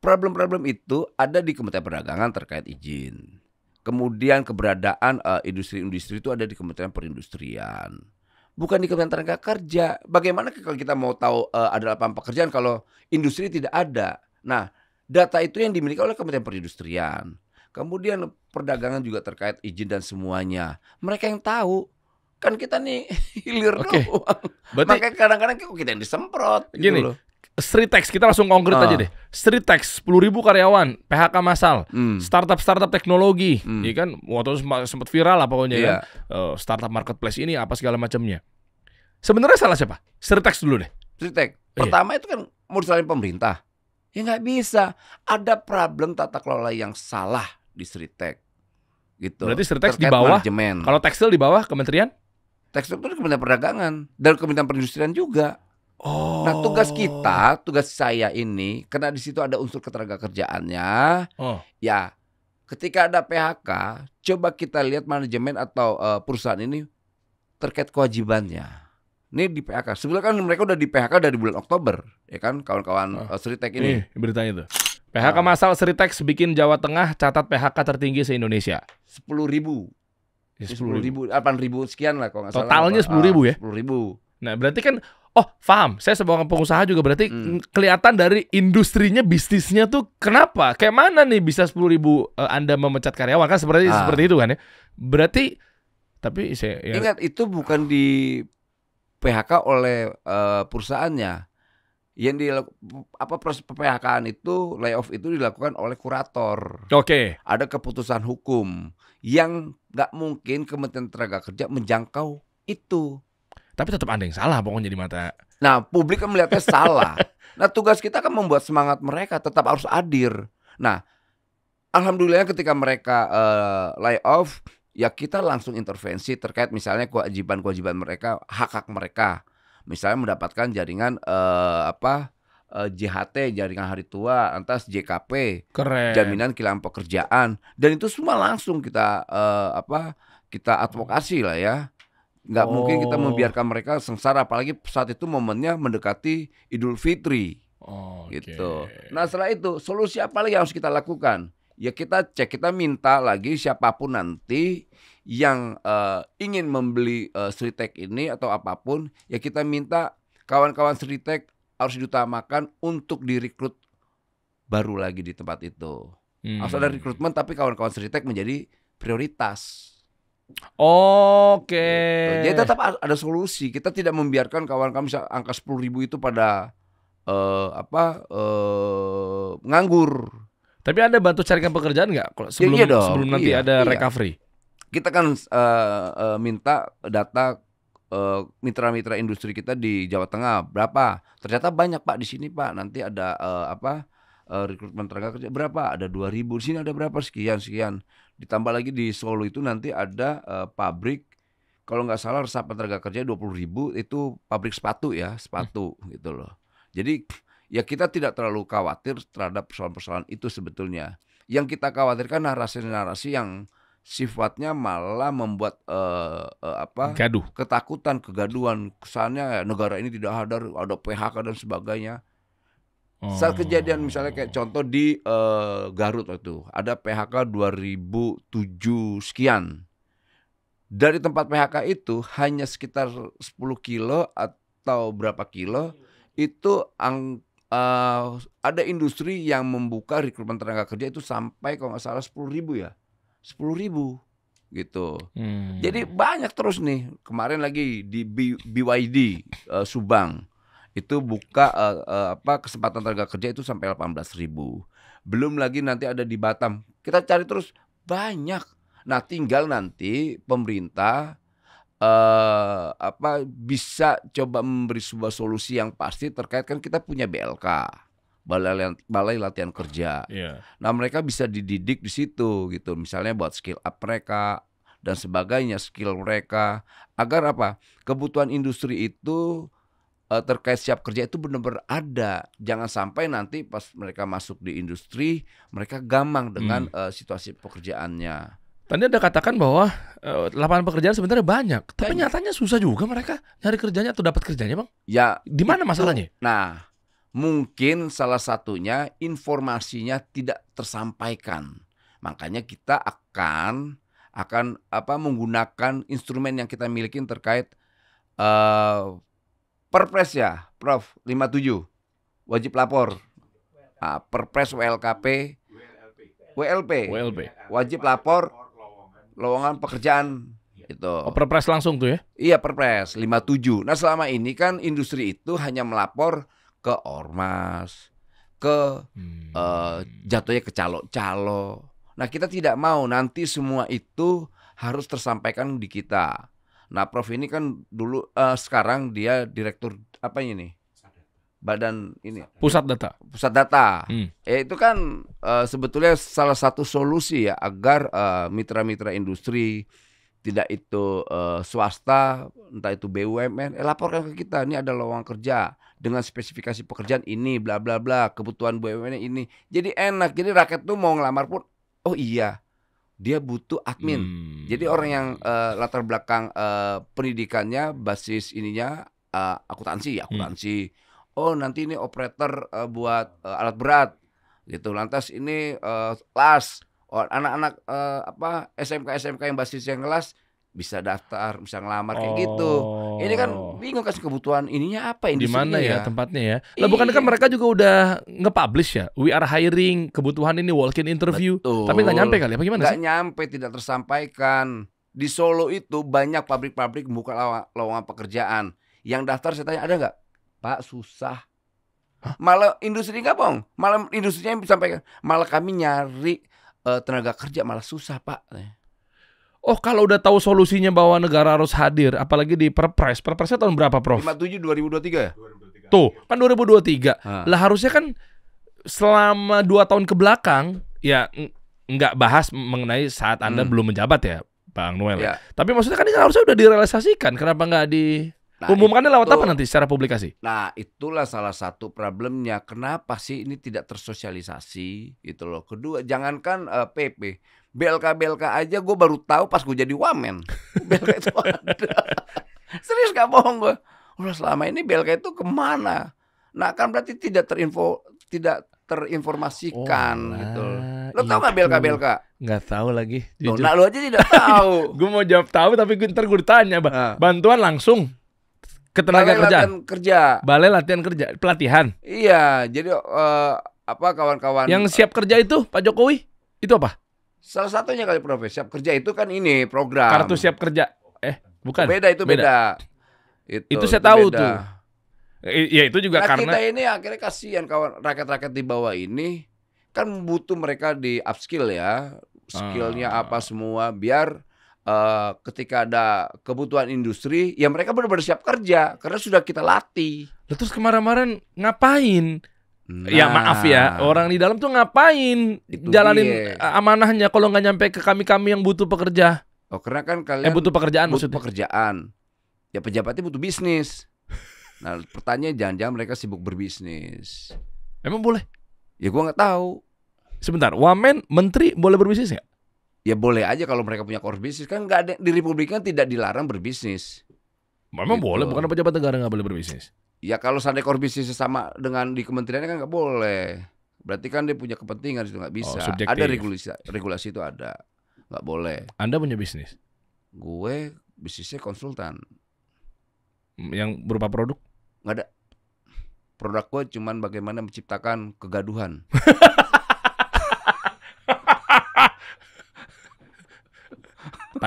Problem-problem itu ada di Kementerian Perdagangan terkait izin. Kemudian keberadaan industri-industri itu ada di Kementerian Perindustrian. Bukan di Kementerian Tenaga Kerja. Bagaimana kalau kita mau tahu ada lapangan pekerjaan kalau industri tidak ada? Nah, data itu yang dimiliki oleh Kementerian Perindustrian. Kemudian perdagangan juga terkait izin dan semuanya. Mereka yang tahu. Kan kita nih hilir doang. Makanya kadang-kadang kita yang disemprot. Gini, gitu loh. Stritex, kita langsung konkret aja deh. Stritex 10.000 karyawan, PHK massal, startup teknologi, ya kan? Waktu itu sempat viral lah pokoknya kan. Startup marketplace ini apa segala macamnya. Sebenarnya salah siapa? Stritex dulu deh. Stritex. Pertama itu kan mau disalahin pemerintah. Ya nggak bisa. Ada problem tata kelola yang salah di Stritex. Gitu. Berarti Stritex di bawah. Manajemen. Kalau tekstil di bawah Kementerian? Tekstil itu Kementerian Perdagangan dan Kementerian Perindustrian juga. Nah, tugas saya ini, karena di situ ada unsur ketenagakerjaannya, ya ketika ada PHK, coba kita lihat manajemen atau perusahaan ini terkait kewajibannya. Ini di PHK. Sebenarnya kan mereka udah di PHK dari bulan Oktober, ya kan, kawan-kawan Stritex ini. Beritanya tuh. PHK massal Stritex bikin Jawa Tengah catat PHK tertinggi se-Indonesia. 10.000. 10.000, 8.000 sekian lah kalau nggak salah. Totalnya 10.000 ya? 10.000. Nah, berarti kan paham. Saya sebagai pengusaha juga berarti kelihatan dari industrinya, bisnisnya tuh kenapa? Kayak mana nih bisa 10.000 Anda memecat karyawan kan seperti itu kan ya. Berarti tapi saya ingat itu bukan di PHK oleh perusahaannya. Yang proses PHK-an itu, layoff itu dilakukan oleh kurator. Ada keputusan hukum yang nggak mungkin Kementerian Tenaga Kerja menjangkau itu. Tapi tetap ada yang salah pokoknya di mata. Nah, publik kan melihatnya salah. Nah, tugas kita kan membuat semangat mereka tetap harus hadir. Nah, alhamdulillah ketika mereka layoff, ya kita langsung intervensi terkait misalnya kewajiban mereka, hak-hak mereka. Misalnya mendapatkan jaringan JHT, jaringan hari tua, antas JKP, jaminan kehilangan pekerjaan, dan itu semua langsung kita kita advokasi lah ya. Nggak mungkin kita membiarkan mereka sengsara, apalagi saat itu momennya mendekati Idul Fitri. Gitu. Nah, setelah itu solusi apa lagi yang harus kita lakukan? Ya kita cek, kita minta lagi siapapun nanti yang ingin membeli Stritex ini atau apapun, ya kita minta kawan-kawan Stritex harus diutamakan untuk direkrut baru lagi di tempat itu. Harus ada rekrutmen, tapi kawan-kawan Stritex menjadi prioritas. Gitu. Jadi tetap ada solusi. Kita tidak membiarkan kawan-kawan angka 10.000 itu pada nganggur. Tapi Anda bantu carikan pekerjaan nggak sebelum nanti ada recovery? Kita kan minta data mitra-mitra industri kita di Jawa Tengah berapa? Ternyata banyak Pak di sini Pak. Nanti ada rekrutmen tenaga kerja berapa? Ada 2.000. Di sini ada berapa? Sekian. Ditambah lagi di Solo itu nanti ada pabrik, kalau nggak salah resapan tenaga kerja 20.000, itu pabrik sepatu gitu loh. Jadi ya kita tidak terlalu khawatir terhadap persoalan-persoalan itu sebetulnya. Yang kita khawatirkan narasi-narasi yang sifatnya malah membuat gaduh, ketakutan, kegaduhan, kesannya negara ini tidak ada PHK dan sebagainya. Saat kejadian misalnya kayak contoh di Garut itu ada PHK 2007 sekian. Dari tempat PHK itu hanya sekitar 10 kilo atau berapa kilo itu ada industri yang membuka rekrutmen tenaga kerja itu sampai kalau nggak salah 10.000 ya. 10.000. gitu. Jadi banyak terus nih. Kemarin lagi di BYD Subang itu buka kesempatan tenaga kerja itu sampai 18.000. Belum lagi nanti ada di Batam. Kita cari terus banyak. Nah, tinggal nanti pemerintah bisa coba memberi sebuah solusi yang pasti terkait, kan kita punya BLK, Balai Latihan Kerja. Nah, mereka bisa dididik di situ gitu, misalnya buat skill up mereka dan sebagainya, skill mereka agar kebutuhan industri itu terkait siap kerja itu benar-benar ada. Jangan sampai nanti pas mereka masuk di industri mereka gamang dengan situasi pekerjaannya. Tadi Anda katakan bahwa lapangan pekerjaan sebenarnya banyak, tapi nyatanya susah juga mereka nyari kerjanya atau dapat kerjanya, Bang. Ya, di mana masalahnya? Nah, mungkin salah satunya informasinya tidak tersampaikan. Makanya kita akan menggunakan instrumen yang kita miliki terkait Perpres ya, Prof, 57 wajib lapor. Perpres WLKP, WLP, wajib lapor lowongan pekerjaan itu. Perpres langsung tuh ya? Iya, Perpres 57. Nah, selama ini kan industri itu hanya melapor ke ormas, ke jatuhnya ke calo-calo. Nah, kita tidak mau nanti semua itu harus tersampaikan di kita. Nah, Prof ini kan dulu sekarang dia direktur Badan ini Pusat Data. Itu kan sebetulnya salah satu solusi ya agar mitra-mitra industri, tidak itu swasta, entah itu BUMN, laporkan ke kita, ini ada lowongan kerja dengan spesifikasi pekerjaan ini, bla bla bla, kebutuhan BUMN ini. Jadi enak, jadi rakyat tuh mau ngelamar pun, oh iya, dia butuh admin. Jadi orang yang latar belakang pendidikannya basis ininya akuntansi. Oh, nanti ini operator buat alat berat gitu. Lantas ini las. Oh, anak-anak SMK yang basisnya kelas bisa daftar, bisa ngelamar kayak gitu. Ini kan bingung kasih kebutuhan ininya apa, di mana ya tempatnya ya. Lah bukan kan mereka juga udah nge-publish ya, we are hiring, kebutuhan ini walk-in interview. Betul. Tapi nggak nyampe kali apa gimana sih? Nggak nyampe, tidak tersampaikan. Di Solo itu banyak pabrik-pabrik membuka lowongan pekerjaan. Yang daftar saya tanya, ada nggak? Pak, susah. Malah industri nggak bohong, malah industrinya yang disampaikan, malah kami nyari tenaga kerja malah susah, Pak. Oh, kalau udah tahu solusinya bahwa negara harus hadir, apalagi di Perpresnya tahun berapa, Prof? 57 2023 ya? 2023. Tuh, kan 2023. Lah harusnya kan selama 2 tahun ke belakang ya nggak bahas mengenai saat Anda belum menjabat ya, Bang Noel. Ya. Tapi maksudnya kan ini harusnya udah direalisasikan, kenapa nggak di umumkannya lewat apa nanti secara publikasi? Nah, itulah salah satu problemnya. Kenapa sih ini tidak tersosialisasi gitu loh. Kedua, jangankan PP, BLK aja gue baru tahu pas gue jadi wamen. BLK itu ada. Serius gak bohong gue. Udah selama ini BLK itu kemana? Nah, kan berarti tidak terinformasikan gitu. Lo tau gak BLK? Nggak tahu lagi. Nah, lo aja tidak tahu. Gue mau jawab tahu tapi ntar gue ditanya, bantuan langsung ke tenaga kerja. Balai latihan kerja, pelatihan. Iya, jadi kawan-kawan yang siap kerja itu Pak Jokowi itu apa? Salah satunya kali, Prof. Siap kerja itu kan ini program. Kartu siap kerja. Bukan. Beda. Itu saya tahu beda. Tuh. Ya itu juga karena kita ini akhirnya kasihan kawan rakyat-rakyat di bawah ini kan butuh mereka di upskill ya. Skillnya apa semua biar ketika ada kebutuhan industri, ya mereka benar-benar siap kerja karena sudah kita latih. Terus kemarin ngapain? Nah, ya maaf ya, orang di dalam tuh ngapain jalanin amanahnya kalau nggak nyampe ke kami yang butuh pekerja? Oh, karena kan kalian butuh pekerjaan butuh pekerjaan. Ya pejabatnya butuh bisnis. Nah, pertanyaannya jangan-jangan mereka sibuk berbisnis. Emang boleh? Ya gua nggak tahu. Sebentar, wamen, menteri boleh berbisnis nggak? Ya boleh aja kalau mereka punya core bisnis, kan nggak ada di Republik kan tidak dilarang berbisnis. Memang gitu. Boleh, bukan pejabat negara nggak boleh berbisnis. Ya kalau seandainya core bisnis sama dengan di kementeriannya kan nggak boleh. Berarti kan dia punya kepentingan itu nggak bisa. Ada regulasi itu ada, nggak boleh. Anda punya bisnis? Gue bisnisnya konsultan. Yang berupa produk? Nggak ada. Produk gue cuman bagaimana menciptakan kegaduhan.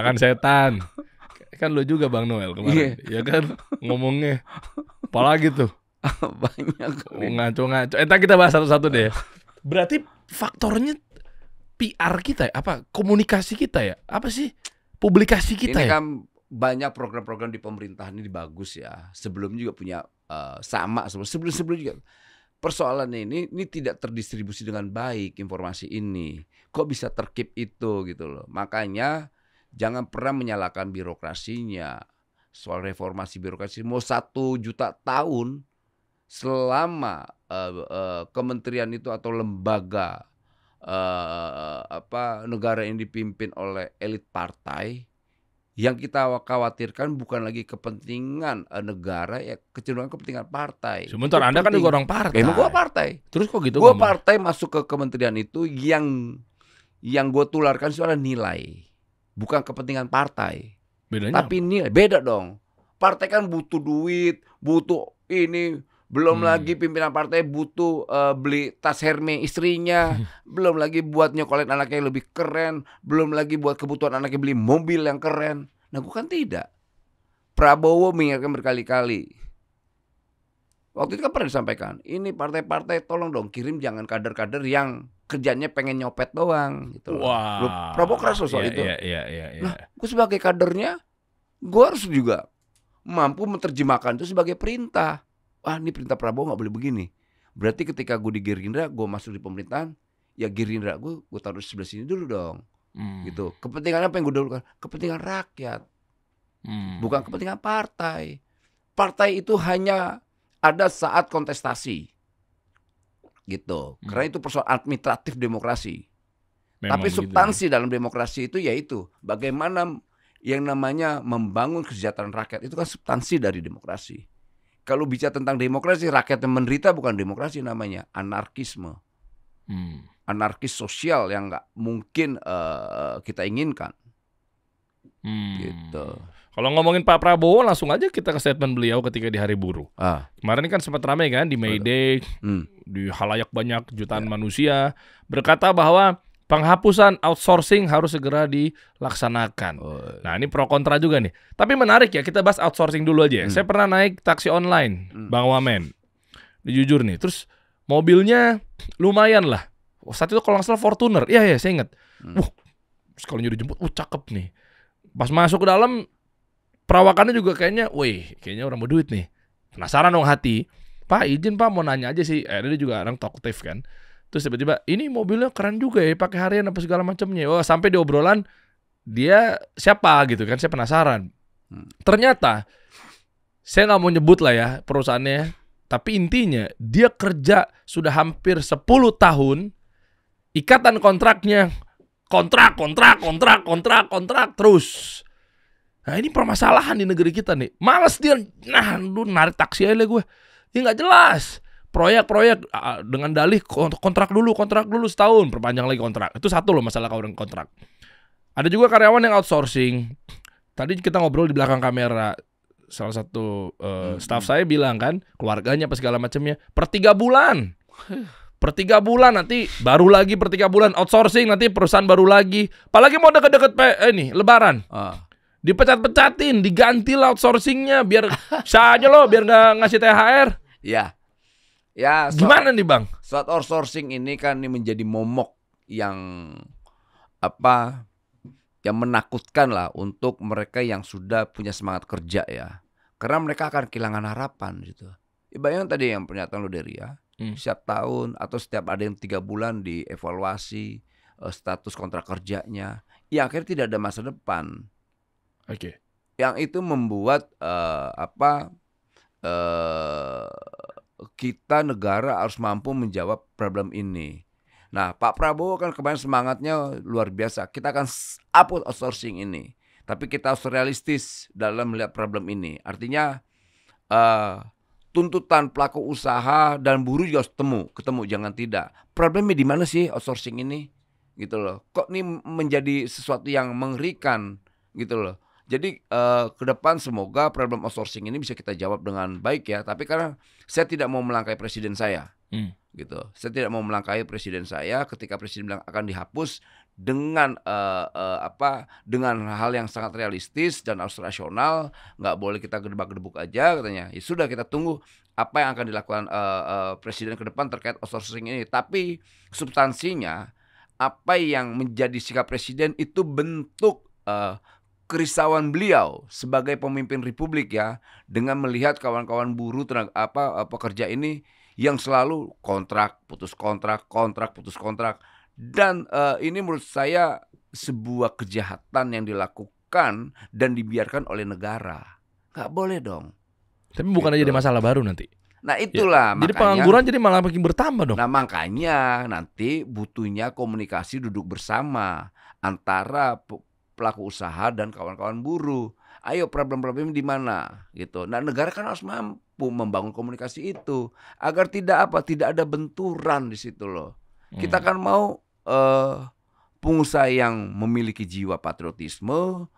tangan setan. Kan lo juga Bang Noel kemarin, ya kan ngomongnya. Apalagi tuh Banyak ngaco-ngaco. Entar kita bahas satu-satu deh. Berarti faktornya PR kita ya? Apa komunikasi kita ya? Apa sih publikasi kita ini ya? kan banyak program-program di pemerintahan ini bagus ya. Sebelum juga punya sama sebelum juga. Persoalannya ini tidak terdistribusi dengan baik informasi ini. Kok bisa terkip itu gitu loh. Makanya jangan pernah menyalahkan birokrasinya. Soal reformasi birokrasi mau 1 juta tahun selama kementerian itu atau lembaga negara yang dipimpin oleh elit partai, yang kita khawatirkan bukan lagi kepentingan negara, ya kecenderungan kepentingan partai. Sebentar, Anda kan juga orang partai. Emang gua partai. Terus kok gitu? Gua partai masuk ke kementerian itu yang gue tularkan soal nilai, bukan kepentingan partai. Bedanya tapi nilai beda dong. Partai kan butuh duit, butuh ini. Belum lagi pimpinan partai butuh beli tas Hermes istrinya, belum lagi buat nyokolin anaknya yang lebih keren, belum lagi buat kebutuhan anaknya beli mobil yang keren. Nah, gue kan tidak. Prabowo mengingatkan berkali-kali. Waktu itu kan pernah disampaikan, ini partai-partai tolong dong kirim jangan kader-kader yang kerjanya pengen nyopet doang gitu loh. Wah. Prabowo keras loh soal itu. Iya. Nah, gue sebagai kadernya, gue harus juga mampu menerjemahkan itu sebagai perintah. Ini perintah Prabowo nggak boleh begini. Berarti ketika gue di Gerindra, gue masuk di pemerintahan, ya Gerindra gue taruh di sebelah sini dulu dong. Gitu. Kepentingan apa yang gue dahulukan? Kepentingan rakyat, bukan kepentingan partai. Partai itu hanya ada saat kontestasi, gitu. Karena itu persoalan administratif demokrasi. Memang tapi substansi gitu. Dalam demokrasi itu yaitu bagaimana yang namanya membangun kesejahteraan rakyat, itu kan substansi dari demokrasi. Kalau bicara tentang demokrasi, rakyat yang menderita bukan demokrasi, namanya anarkisme. Anarkis sosial yang nggak mungkin kita inginkan. Gitu. Kalau ngomongin Pak Prabowo, langsung aja kita ke statement beliau ketika di Hari Buruh. Kemarin kan sempat ramai kan di May Day, di halayak banyak jutaan manusia, berkata bahwa penghapusan outsourcing harus segera dilaksanakan. Nah, ini pro kontra juga nih. Tapi menarik ya, kita bahas outsourcing dulu aja. Saya pernah naik taksi online, Bang Wamen. Jujur nih, terus mobilnya lumayan lah. Saat itu kalau nggak salah Fortuner. Iya, saya ingat. Sekali dijemput, cakep nih. Pas masuk ke dalam, perawakannya juga kayaknya orang berduit nih. Penasaran dong hati. Pak, izin Pak, mau nanya aja sih. Dia juga orang talkative kan. Terus tiba-tiba, ini mobilnya keren juga ya, pakai harian apa segala macamnya. Sampai di obrolan, dia siapa gitu kan, saya penasaran. Ternyata, saya nggak mau nyebut lah ya perusahaannya, tapi intinya, dia kerja sudah hampir 10 tahun, ikatan kontraknya, kontrak, terus. Nah, ini permasalahan di negeri kita nih. Males dia, lu narik taksi aja gue. Ini nggak jelas. Proyek-proyek dengan dalih kontrak dulu setahun, perpanjang lagi kontrak. Itu satu loh masalah kalau kontrak. Ada juga karyawan yang outsourcing. Tadi kita ngobrol di belakang kamera. Salah satu staff saya bilang kan, keluarganya apa segala macamnya, per 3 bulan. Per 3 bulan nanti baru lagi per 3 bulan outsourcing, nanti perusahaan baru lagi. Apalagi mau deket-deket Lebaran. Dipecat-pecatin, diganti lah outsourcingnya biar saja loh, biar nggak ngasih THR. Ya, gimana nih Bang? Soal outsourcing ini kan menjadi momok yang menakutkan lah untuk mereka yang sudah punya semangat kerja ya. Karena mereka akan kehilangan harapan gitu. Bayangkan tadi yang pernyataan lo dari ya, setiap tahun atau setiap ada yang 3 bulan dievaluasi status kontrak kerjanya, ya akhirnya tidak ada masa depan. Yang itu membuat kita negara harus mampu menjawab problem ini. Nah, Pak Prabowo kan kemarin semangatnya luar biasa. Kita akan hapus outsourcing ini. Tapi kita harus realistis dalam melihat problem ini. Artinya tuntutan pelaku usaha dan buruh juga harus ketemu, jangan tidak. Problemnya di mana sih outsourcing ini? Gitu loh. Kok ini menjadi sesuatu yang mengerikan gitu loh. Jadi ke depan semoga problem outsourcing ini bisa kita jawab dengan baik ya. Tapi karena saya tidak mau melangkahi presiden saya, gitu. Saya tidak mau melangkahi presiden saya ketika presiden bilang akan dihapus dengan dengan hal yang sangat realistis dan harus rasional, nggak boleh kita gedebak-gedebuk aja katanya. Ya sudah kita tunggu apa yang akan dilakukan presiden ke depan terkait outsourcing ini. Tapi substansinya apa yang menjadi sikap presiden itu bentuk kerisauan beliau sebagai pemimpin republik ya, dengan melihat kawan-kawan buruh pekerja ini yang selalu kontrak, putus kontrak, kontrak, putus kontrak. Dan ini menurut saya sebuah kejahatan yang dilakukan dan dibiarkan oleh negara. Nggak boleh dong. Tapi bukan Gitu. jadi masalah baru nanti. Nah itulah Jadi makanya, pengangguran jadi malah makin bertambah dong. nah makanya nanti butuhnya komunikasi duduk bersama antara pelaku usaha dan kawan-kawan buruh. Ayo problem-problem di mana gitu. Nah negara kan harus mampu membangun komunikasi itu agar tidak ada benturan di situ loh. Kita kan mau pengusaha yang memiliki jiwa patriotisme,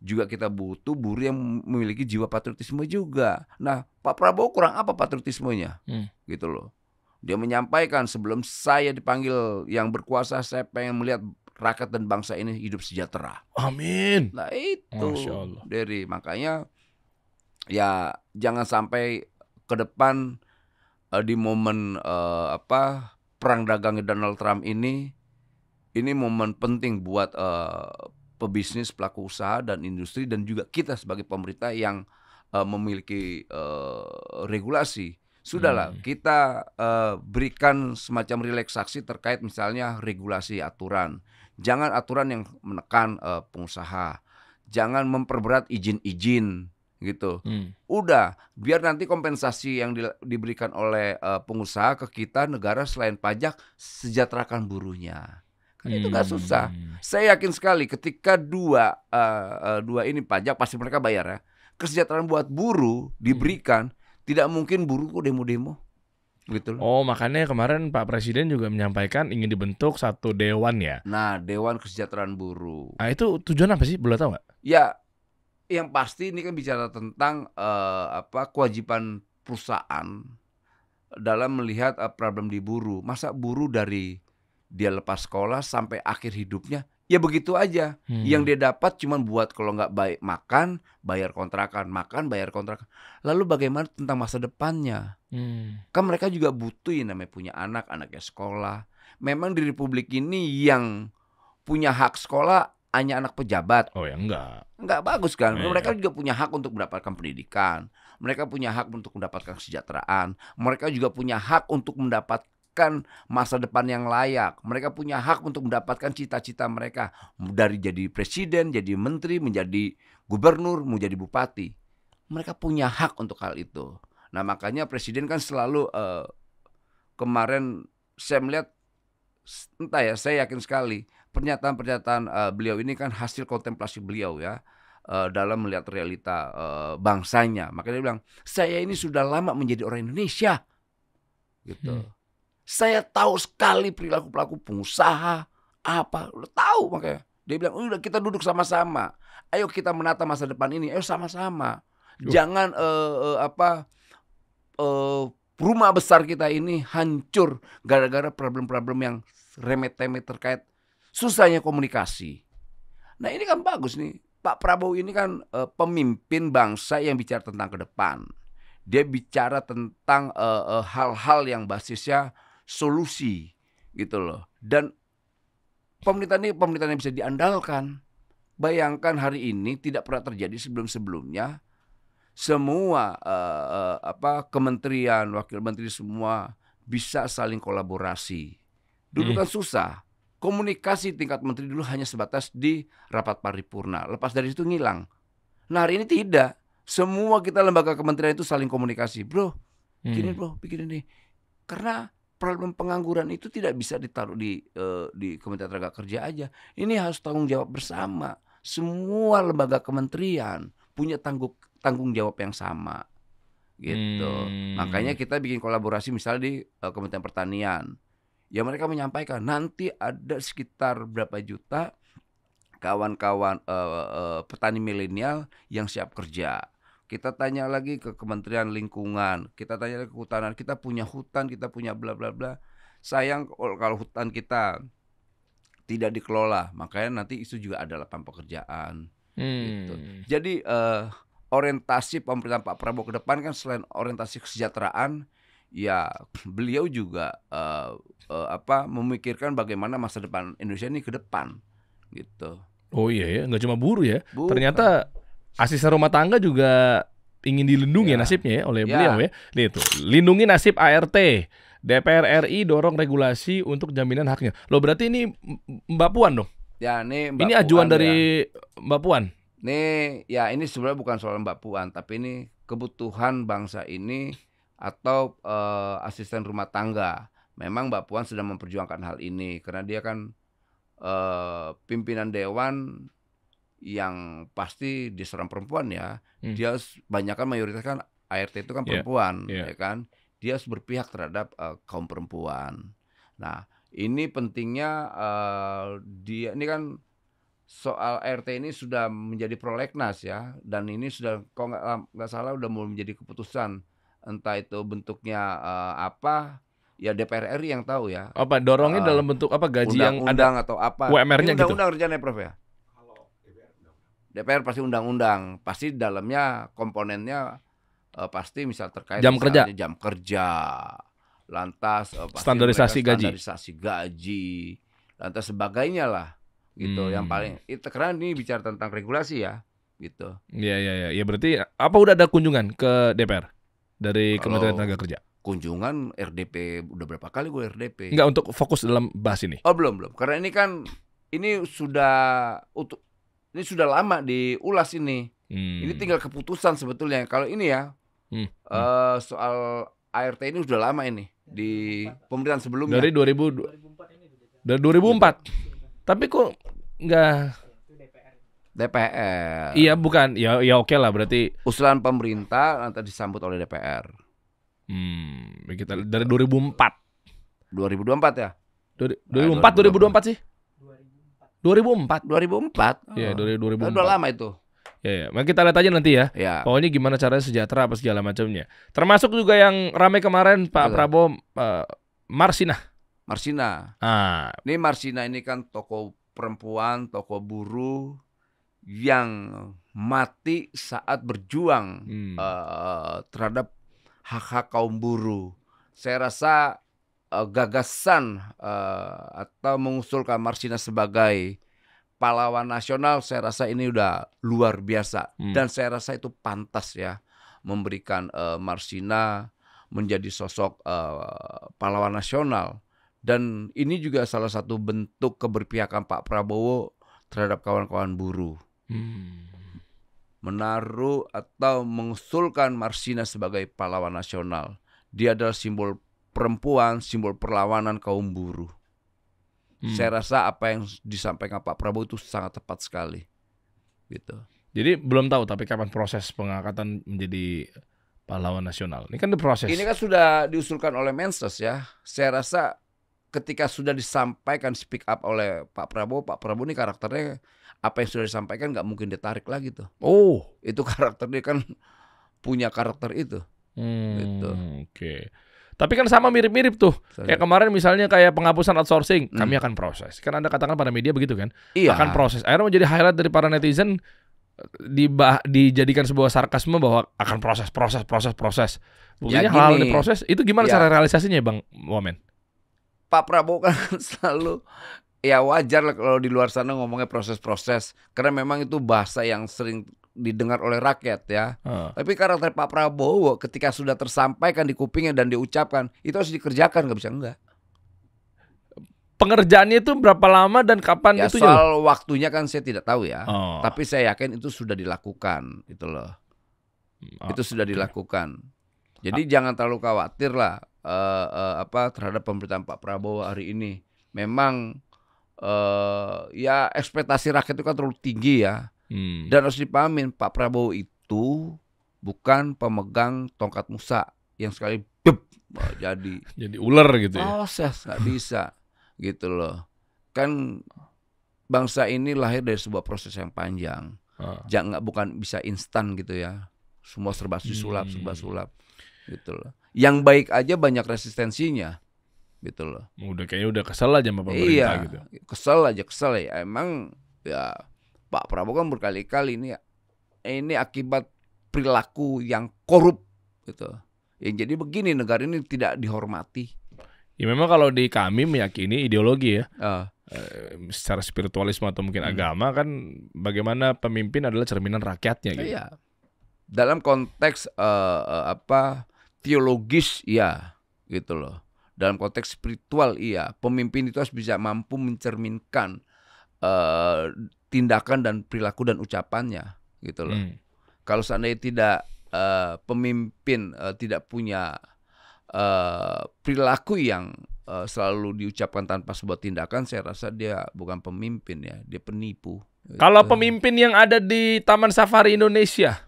juga kita butuh buruh yang memiliki jiwa patriotisme juga. Nah Pak Prabowo kurang apa patriotismenya gitu loh. Dia menyampaikan, sebelum saya dipanggil yang berkuasa, saya pengen melihat rakyat dan bangsa ini hidup sejahtera. Amin. Nah itu Masya Allah. Dery, makanya ya jangan sampai ke depan di momen perang dagang Donald Trump ini momen penting buat pebisnis, pelaku usaha dan industri, dan juga kita sebagai pemerintah yang memiliki regulasi. Sudahlah, kita berikan semacam relaksasi terkait misalnya regulasi aturan. Jangan aturan yang menekan pengusaha. Jangan memperberat izin-izin gitu. Udah, biar nanti kompensasi yang diberikan oleh pengusaha ke kita, negara selain pajak, sejahterakan buruhnya. Kan itu gak susah. Saya yakin sekali ketika dua ini pajak pasti mereka bayar ya. Kesejahteraan buat buruh diberikan, tidak mungkin buruh kok demo-demo. Gitu loh. Oh, makanya kemarin Pak Presiden juga menyampaikan ingin dibentuk satu dewan ya. Nah, Dewan Kesejahteraan Buruh. Nah, itu tujuan apa sih? Boleh tahu nggak? Ya, yang pasti ini kan bicara tentang kewajiban perusahaan dalam melihat problem di buruh. Masa buruh dari dia lepas sekolah sampai akhir hidupnya ya begitu aja. Yang dia dapat cuma buat kalau nggak baik makan, bayar kontrakan, makan, bayar kontrakan. Lalu bagaimana tentang masa depannya? Kan mereka juga butuh yang namanya punya anak, anaknya sekolah. Memang di Republik ini yang punya hak sekolah hanya anak pejabat. Oh ya enggak. Enggak bagus kan? Mereka juga punya hak untuk mendapatkan pendidikan. Mereka punya hak untuk mendapatkan kesejahteraan. Mereka juga punya hak untuk mendapatkan masa depan yang layak. Mereka punya hak untuk mendapatkan cita-cita mereka, dari jadi presiden, jadi menteri, menjadi gubernur, menjadi bupati. Mereka punya hak untuk hal itu. Nah makanya presiden kan selalu kemarin saya melihat, entah ya, saya yakin sekali pernyataan beliau ini kan hasil kontemplasi beliau ya, dalam melihat realita bangsanya. Makanya dia bilang, saya ini sudah lama menjadi orang Indonesia gitu. Saya tahu sekali perilaku pengusaha apa, udah tahu. Makanya dia bilang, udah kita duduk sama-sama, ayo kita menata masa depan ini, ayo sama-sama. Jangan rumah besar kita ini hancur gara-gara problem-problem yang remeh-temeh terkait susahnya komunikasi. Nah ini kan bagus nih, Pak Prabowo ini kan pemimpin bangsa yang bicara tentang ke depan. Dia bicara tentang hal-hal yang basisnya solusi gitu loh. Dan pemerintahan ini pemerintahan yang bisa diandalkan. Bayangkan hari ini tidak pernah terjadi sebelum-sebelumnya. Semua kementerian, wakil menteri semua bisa saling kolaborasi. Dulu kan susah. Komunikasi tingkat menteri dulu hanya sebatas di rapat paripurna. Lepas dari itu ngilang. Nah hari ini tidak. Semua kita lembaga kementerian itu saling komunikasi. Bro, begini bro, begini nih. Karena problem pengangguran itu tidak bisa ditaruh di Kementerian Tenaga Kerja aja. Ini harus tanggung jawab bersama. Semua lembaga kementerian punya tanggung jawab yang sama. Gitu. Makanya kita bikin kolaborasi misalnya di Kementerian Pertanian. Ya mereka menyampaikan nanti ada sekitar berapa juta kawan-kawan petani milenial yang siap kerja. Kita tanya lagi ke Kementerian Lingkungan, kita tanya lagi ke Kehutanan, kita punya hutan, kita punya bla bla bla. Sayang kalau hutan kita tidak dikelola, makanya nanti itu juga ada lapangan pekerjaan. Gitu. Jadi orientasi pemerintahan Pak Prabowo ke depan kan selain orientasi kesejahteraan, ya beliau juga memikirkan bagaimana masa depan Indonesia ini ke depan, gitu. Oh iya ya, nggak cuma buruh ya. Bukan. Ternyata asisten rumah tangga juga ingin dilindungi nasibnya ya oleh beliau ya. Nih tuh, lindungi nasib ART. DPR RI dorong regulasi untuk jaminan haknya. Loh berarti ini Mbak Puan dong? Ya, ini Mbak ajuan Puan dari Mbak Puan. Nih, ya ini sebenarnya bukan soal Mbak Puan, tapi ini kebutuhan bangsa ini atau asisten rumah tangga. Memang Mbak Puan sedang memperjuangkan hal ini karena dia kan pimpinan dewan yang pasti diserang perempuan ya. Dia banyak kan mayoritas kan ART itu kan perempuan, ya kan. Dia harus berpihak terhadap kaum perempuan. Nah, ini pentingnya dia ini kan soal ART ini sudah menjadi prolegnas ya, dan ini sudah kalau nggak salah udah mau menjadi keputusan, entah itu bentuknya apa, ya DPR RI yang tahu ya. Apa dorongnya dalam bentuk apa, gaji yang ada atau apa? UMR-nya gitu. Undang-undang rencananya Prof ya. DPR pasti undang-undang, pasti dalamnya komponennya pasti misal terkait jam kerja, lantas standarisasi gaji, lantas sebagainya lah, gitu. Yang paling itu karena ini bicara tentang regulasi ya, gitu. Iya. Ya berarti apa udah ada kunjungan ke DPR dari Kementerian Tenaga Kerja? Kunjungan RDP udah berapa kali gue RDP? Enggak, untuk fokus dalam bahas ini. Oh belum. Karena ini kan ini sudah lama diulas ini. Ini tinggal keputusan sebetulnya. Kalau ini ya soal ART ini sudah lama ini di pemerintahan sebelumnya. Dari 2004. Tapi kok nggak DPR? Iya bukan. Ya oke lah berarti. Usulan pemerintah nanti disambut oleh DPR. Kita dari 2004. 2024 ya? 2024 sih? 2004. Iya, 2004. Udah lama itu. Ya, kita lihat aja nanti ya. Pokoknya gimana caranya sejahtera apa segala macamnya. Termasuk juga yang ramai kemarin Pak Prabowo, Marsina. Ini Marsina ini kan tokoh perempuan, tokoh buruh yang mati saat berjuang terhadap hak-hak kaum buruh. Saya rasa gagasan atau mengusulkan Marsina sebagai pahlawan nasional, saya rasa ini udah luar biasa. Dan saya rasa itu pantas ya, memberikan Marsina menjadi sosok pahlawan nasional. Dan ini juga salah satu bentuk keberpihakan Pak Prabowo terhadap kawan-kawan buruh. Menaruh atau mengusulkan Marsina sebagai pahlawan nasional. Dia adalah simbol perempuan, simbol perlawanan kaum buruh. Saya rasa apa yang disampaikan Pak Prabowo itu sangat tepat sekali, gitu. Jadi belum tahu tapi kapan proses pengangkatan menjadi pahlawan nasional. Ini kan diproses. Ini kan sudah diusulkan oleh Menses ya. Saya rasa ketika sudah disampaikan speak up oleh Pak Prabowo ini karakternya apa yang sudah disampaikan nggak mungkin ditarik lagi tuh. Oh, itu karakter dia kan punya karakter itu. Gitu. Oke. Tapi kan sama mirip-mirip tuh. Kayak kemarin misalnya kayak penghapusan outsourcing, kami akan proses. Kan Anda katakan pada media begitu kan? Iya. Akan proses. Akhirnya menjadi highlight dari para netizen, dijadikan sebuah sarkasme bahwa akan proses. Buktinya hal-hal diproses. Itu gimana cara realisasinya Bang Wamen? Pak Prabowo kan selalu, ya wajar lah kalau di luar sana ngomongnya proses. Karena memang itu bahasa yang sering didengar oleh rakyat ya. Tapi karakter Pak Prabowo ketika sudah tersampaikan di kupingnya dan diucapkan, itu harus dikerjakan, nggak bisa enggak. Pengerjaannya itu berapa lama dan kapan ya, itu? Soal waktunya kan saya tidak tahu ya. Tapi saya yakin itu sudah dilakukan, itu loh. Itu sudah dilakukan. Jadi jangan terlalu khawatir lah terhadap pemerintahan Pak Prabowo hari ini. Memang ya ekspektasi rakyat itu kan terlalu tinggi ya. Dan harus dipahamin Pak Prabowo itu bukan pemegang tongkat Musa yang sekali jadi ular gitu ya. Proses nggak bisa gitu loh. Kan bangsa ini lahir dari sebuah proses yang panjang. Bukan bisa instan gitu ya. Semua serba sulap gitu loh. Yang baik aja banyak resistensinya. gitu loh. Kayaknya udah kesel aja sama pemerintah Iya, gitu. kesel ya. Emang ya Pak Prabowo kan berkali-kali ini akibat perilaku yang korup gitu. Ya jadi begini, negara ini tidak dihormati. Ya memang kalau di kami meyakini ideologi ya. Ah. Secara spiritualisme atau mungkin agama kan bagaimana pemimpin adalah cerminan rakyatnya gitu. Iya. Dalam konteks teologis ya gitu loh. Dalam konteks spiritual iya, pemimpin itu harus bisa mampu mencerminkan tindakan dan perilaku dan ucapannya gitu loh. Kalau seandainya tidak pemimpin tidak punya perilaku yang selalu diucapkan tanpa sebuah tindakan, saya rasa dia bukan pemimpin ya, dia penipu. Kalau pemimpin yang ada di Taman Safari Indonesia,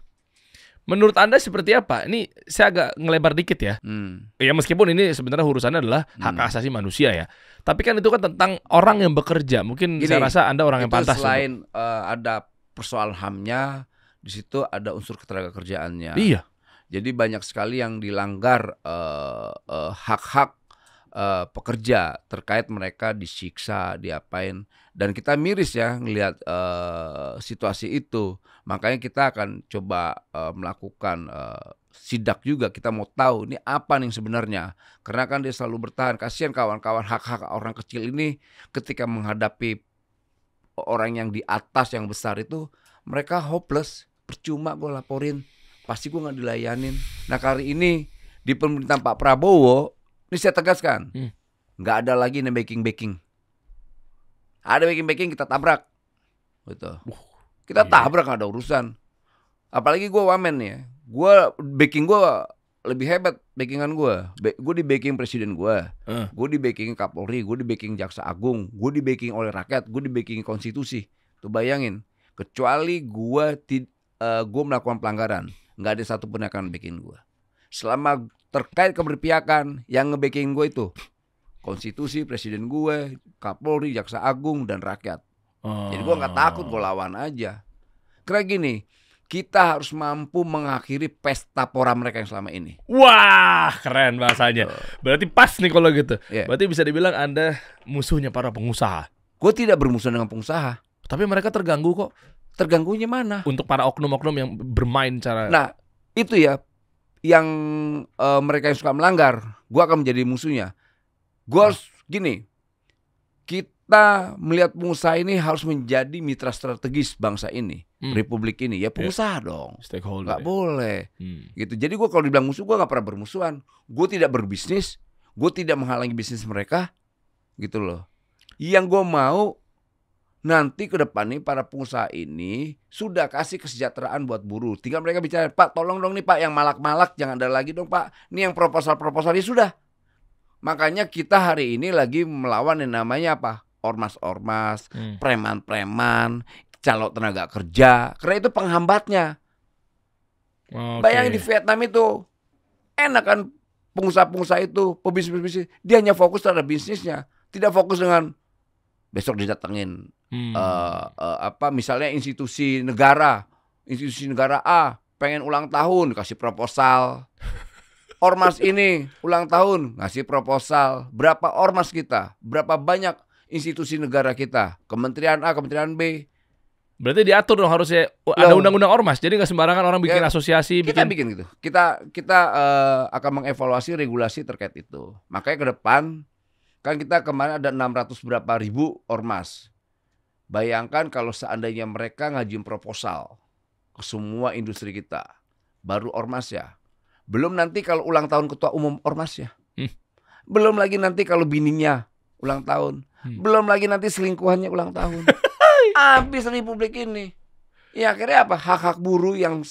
menurut Anda seperti apa? Ini saya agak ngelebar dikit ya. Ya meskipun ini sebenarnya urusannya adalah hak asasi manusia ya. Tapi kan itu kan tentang orang yang bekerja. Mungkin saya rasa Anda orang yang pantas. Selain ada persoalan HAM-nya, di situ ada unsur ketenagakerjaannya. Iya. Jadi banyak sekali yang dilanggar hak-hak pekerja terkait mereka disiksa, diapain, dan kita miris ya ngelihat situasi itu. Makanya kita akan coba melakukan sidak juga. Kita mau tahu ini apa nih sebenarnya, karena kan dia selalu bertahan. Kasihan kawan-kawan hak-hak orang kecil ini ketika menghadapi orang yang di atas yang besar itu, mereka hopeless. Percuma gue laporin, pasti gue nggak dilayanin. Nah kali ini di pemerintahan Pak Prabowo, ini saya tegaskan, nggak ada lagi nih backing. Ada backing kita tabrak, betul. Kita tabrak, nggak ada urusan. Apalagi gue wamen ya, backing gue lebih hebat backingan gue. Gue di backing presiden gue di backing Kapolri, gue di backing Jaksa Agung, gue di backing oleh rakyat, gue di backing konstitusi. Tuh bayangin, kecuali gue melakukan pelanggaran, nggak ada satupun yang akan backing gue. Selama terkait keberpihakan yang nge-backing gue itu konstitusi, presiden gue, Kapolri, Jaksa Agung, dan rakyat. Jadi gue nggak takut, gue lawan aja. Karena gini, kita harus mampu mengakhiri pesta pora mereka yang selama ini. Wah, keren bahasanya. Berarti pas nih kalau gitu. Yeah. Berarti bisa dibilang Anda musuhnya para pengusaha. Gue tidak bermusuhan dengan pengusaha. Tapi mereka terganggu kok. Terganggunya mana? Untuk para oknum-oknum yang bermain cara... Nah, itu ya, yang mereka yang suka melanggar, gue akan menjadi musuhnya. Gue harus gini, kita melihat pengusaha ini harus menjadi mitra strategis bangsa ini, republik ini. Ya pengusaha dong, stakeholder. Gak boleh. Gitu. Jadi gue kalau dibilang musuh, gue gak pernah bermusuhan. Gue tidak berbisnis, gue tidak menghalangi bisnis mereka, gitu loh. Yang gue mau nanti ke depan nih para pengusaha ini sudah kasih kesejahteraan buat buruh. Tinggal mereka bicara, Pak tolong dong nih Pak yang malak-malak jangan ada lagi dong Pak. Ini yang proposal-proposal ya sudah. Makanya kita hari ini lagi melawan yang namanya apa? Ormas-ormas, preman-preman, calon tenaga kerja. Karena itu penghambatnya. Bayangin di Vietnam itu enak kan pengusaha-pengusaha itu, pebisnis-bisnis, dia hanya fokus terhadap bisnisnya, tidak fokus dengan besok didatengin misalnya institusi negara A pengen ulang tahun kasih proposal, ormas ini ulang tahun ngasih proposal, berapa ormas kita, berapa banyak institusi negara kita, kementerian A, kementerian B. Berarti diatur dong harusnya ada undang-undang ormas, jadi nggak sembarangan orang bikin asosiasi. Kita bikin gitu. Kita akan mengevaluasi regulasi terkait itu. Makanya ke depan kan kita kemarin ada 600 berapa ribu ormas. Bayangkan kalau seandainya mereka ngajuin proposal ke semua industri kita, baru ormas ya. Belum nanti kalau ulang tahun ketua umum ormas ya. Belum lagi nanti kalau bininya ulang tahun. Belum lagi nanti selingkuhannya ulang tahun. Habis republik ini. Ya akhirnya apa? Hak-hak buruh yang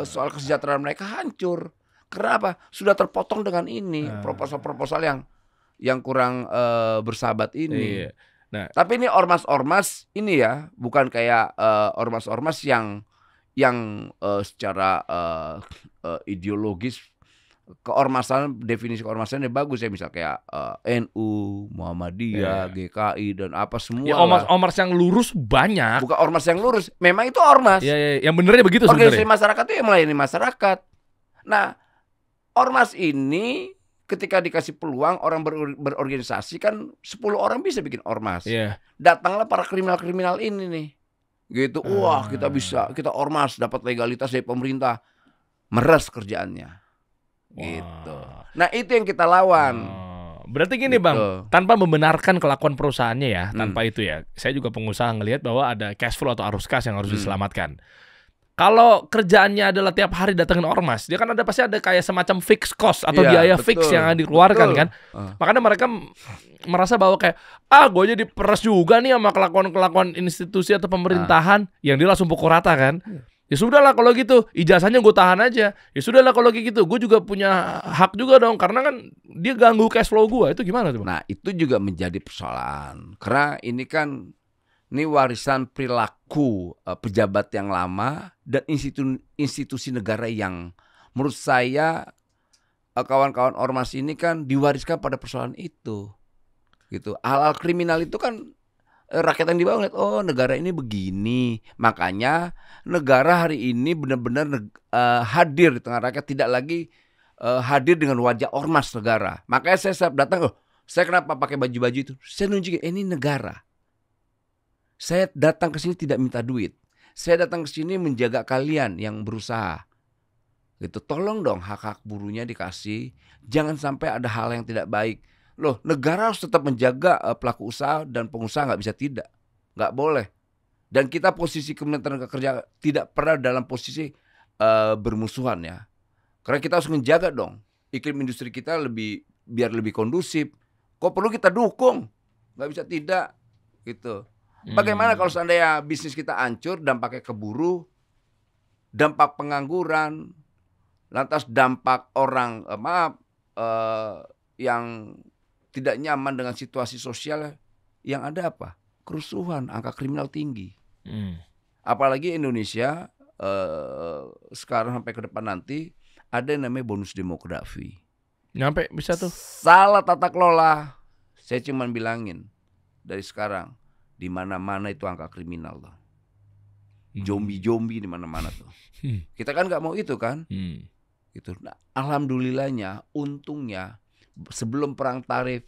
soal kesejahteraan mereka hancur. Kenapa? Sudah terpotong dengan ini proposal-proposal yang kurang bersahabat ini. Iya. Nah, tapi ini ormas-ormas ini ya, bukan kayak ormas-ormas yang secara ideologis keormasan, definisi keormasannya bagus ya, misal kayak NU, Muhammadiyah, GKI dan apa semua. Ya ormas yang lurus banyak. Bukan ormas yang lurus, memang itu ormas. Ya, yang benernya begitu sebenarnya. Organisasi masyarakat itu yang melayani masyarakat. Nah, ormas ini ketika dikasih peluang orang berorganisasi kan 10 orang bisa bikin ormas. Iya. Datanglah para kriminal-kriminal ini nih. Gitu. Wah, kita ormas dapat legalitas dari pemerintah. Meres kerjaannya. Gitu. Nah, itu yang kita lawan. Berarti gini Gitu. Bang, tanpa membenarkan kelakuan perusahaannya ya, tanpa itu ya, saya juga pengusaha ngelihat bahwa ada cash flow atau arus kas yang harus diselamatkan. Kalau kerjaannya adalah tiap hari datengin ormas, dia kan pasti ada kayak semacam fixed cost atau biaya fix yang dikeluarkan kan. Makanya mereka merasa bahwa kayak gue jadi peres juga nih sama kelakuan institusi atau pemerintahan yang dia langsung pukul rata kan. Ya sudahlah kalau gitu, ijazahnya gue tahan aja. Ya sudahlah kalau gitu, gue juga punya hak juga dong, karena kan dia ganggu cash flow gue. Itu gimana tuh Bang? Nah, itu juga menjadi persoalan. Karena ini warisan perilaku pejabat yang lama dan institusi negara yang menurut saya kawan-kawan ormas ini kan diwariskan pada persoalan itu. Gitu. Hal-hal kriminal itu kan rakyat yang di bawah ngeliat, oh negara ini begini. Makanya negara hari ini benar-benar hadir di tengah rakyat, tidak lagi hadir dengan wajah ormas negara. Makanya saya datang, saya kenapa pakai baju-baju itu? Saya nunjukin ini negara. Saya datang ke sini tidak minta duit. Saya datang ke sini menjaga kalian yang berusaha. Gitu. Tolong dong hak-hak buruhnya dikasih. Jangan sampai ada hal yang tidak baik. Loh, negara harus tetap menjaga pelaku usaha dan pengusaha, nggak bisa tidak. Nggak boleh. Dan kita posisi Kementerian Tenaga Kerja tidak pernah dalam posisi bermusuhan ya. Karena kita harus menjaga dong iklim industri kita biar lebih kondusif. Kok perlu kita dukung? Nggak bisa tidak. Gitu. Bagaimana kalau seandainya bisnis kita hancur, dampaknya ke buruh, dampak pengangguran, lantas dampak orang yang tidak nyaman dengan situasi sosial, yang ada apa? Kerusuhan, angka kriminal tinggi. Apalagi Indonesia sekarang sampai ke depan nanti ada yang namanya bonus demografi. Nyampe bisa tuh. Salah tata kelola, saya cuman bilangin dari sekarang. Di mana-mana itu angka kriminal tuh. Zombie di mana-mana tuh. Kita kan nggak mau itu kan? Gitu. Nah, alhamdulillahnya, untungnya sebelum perang tarif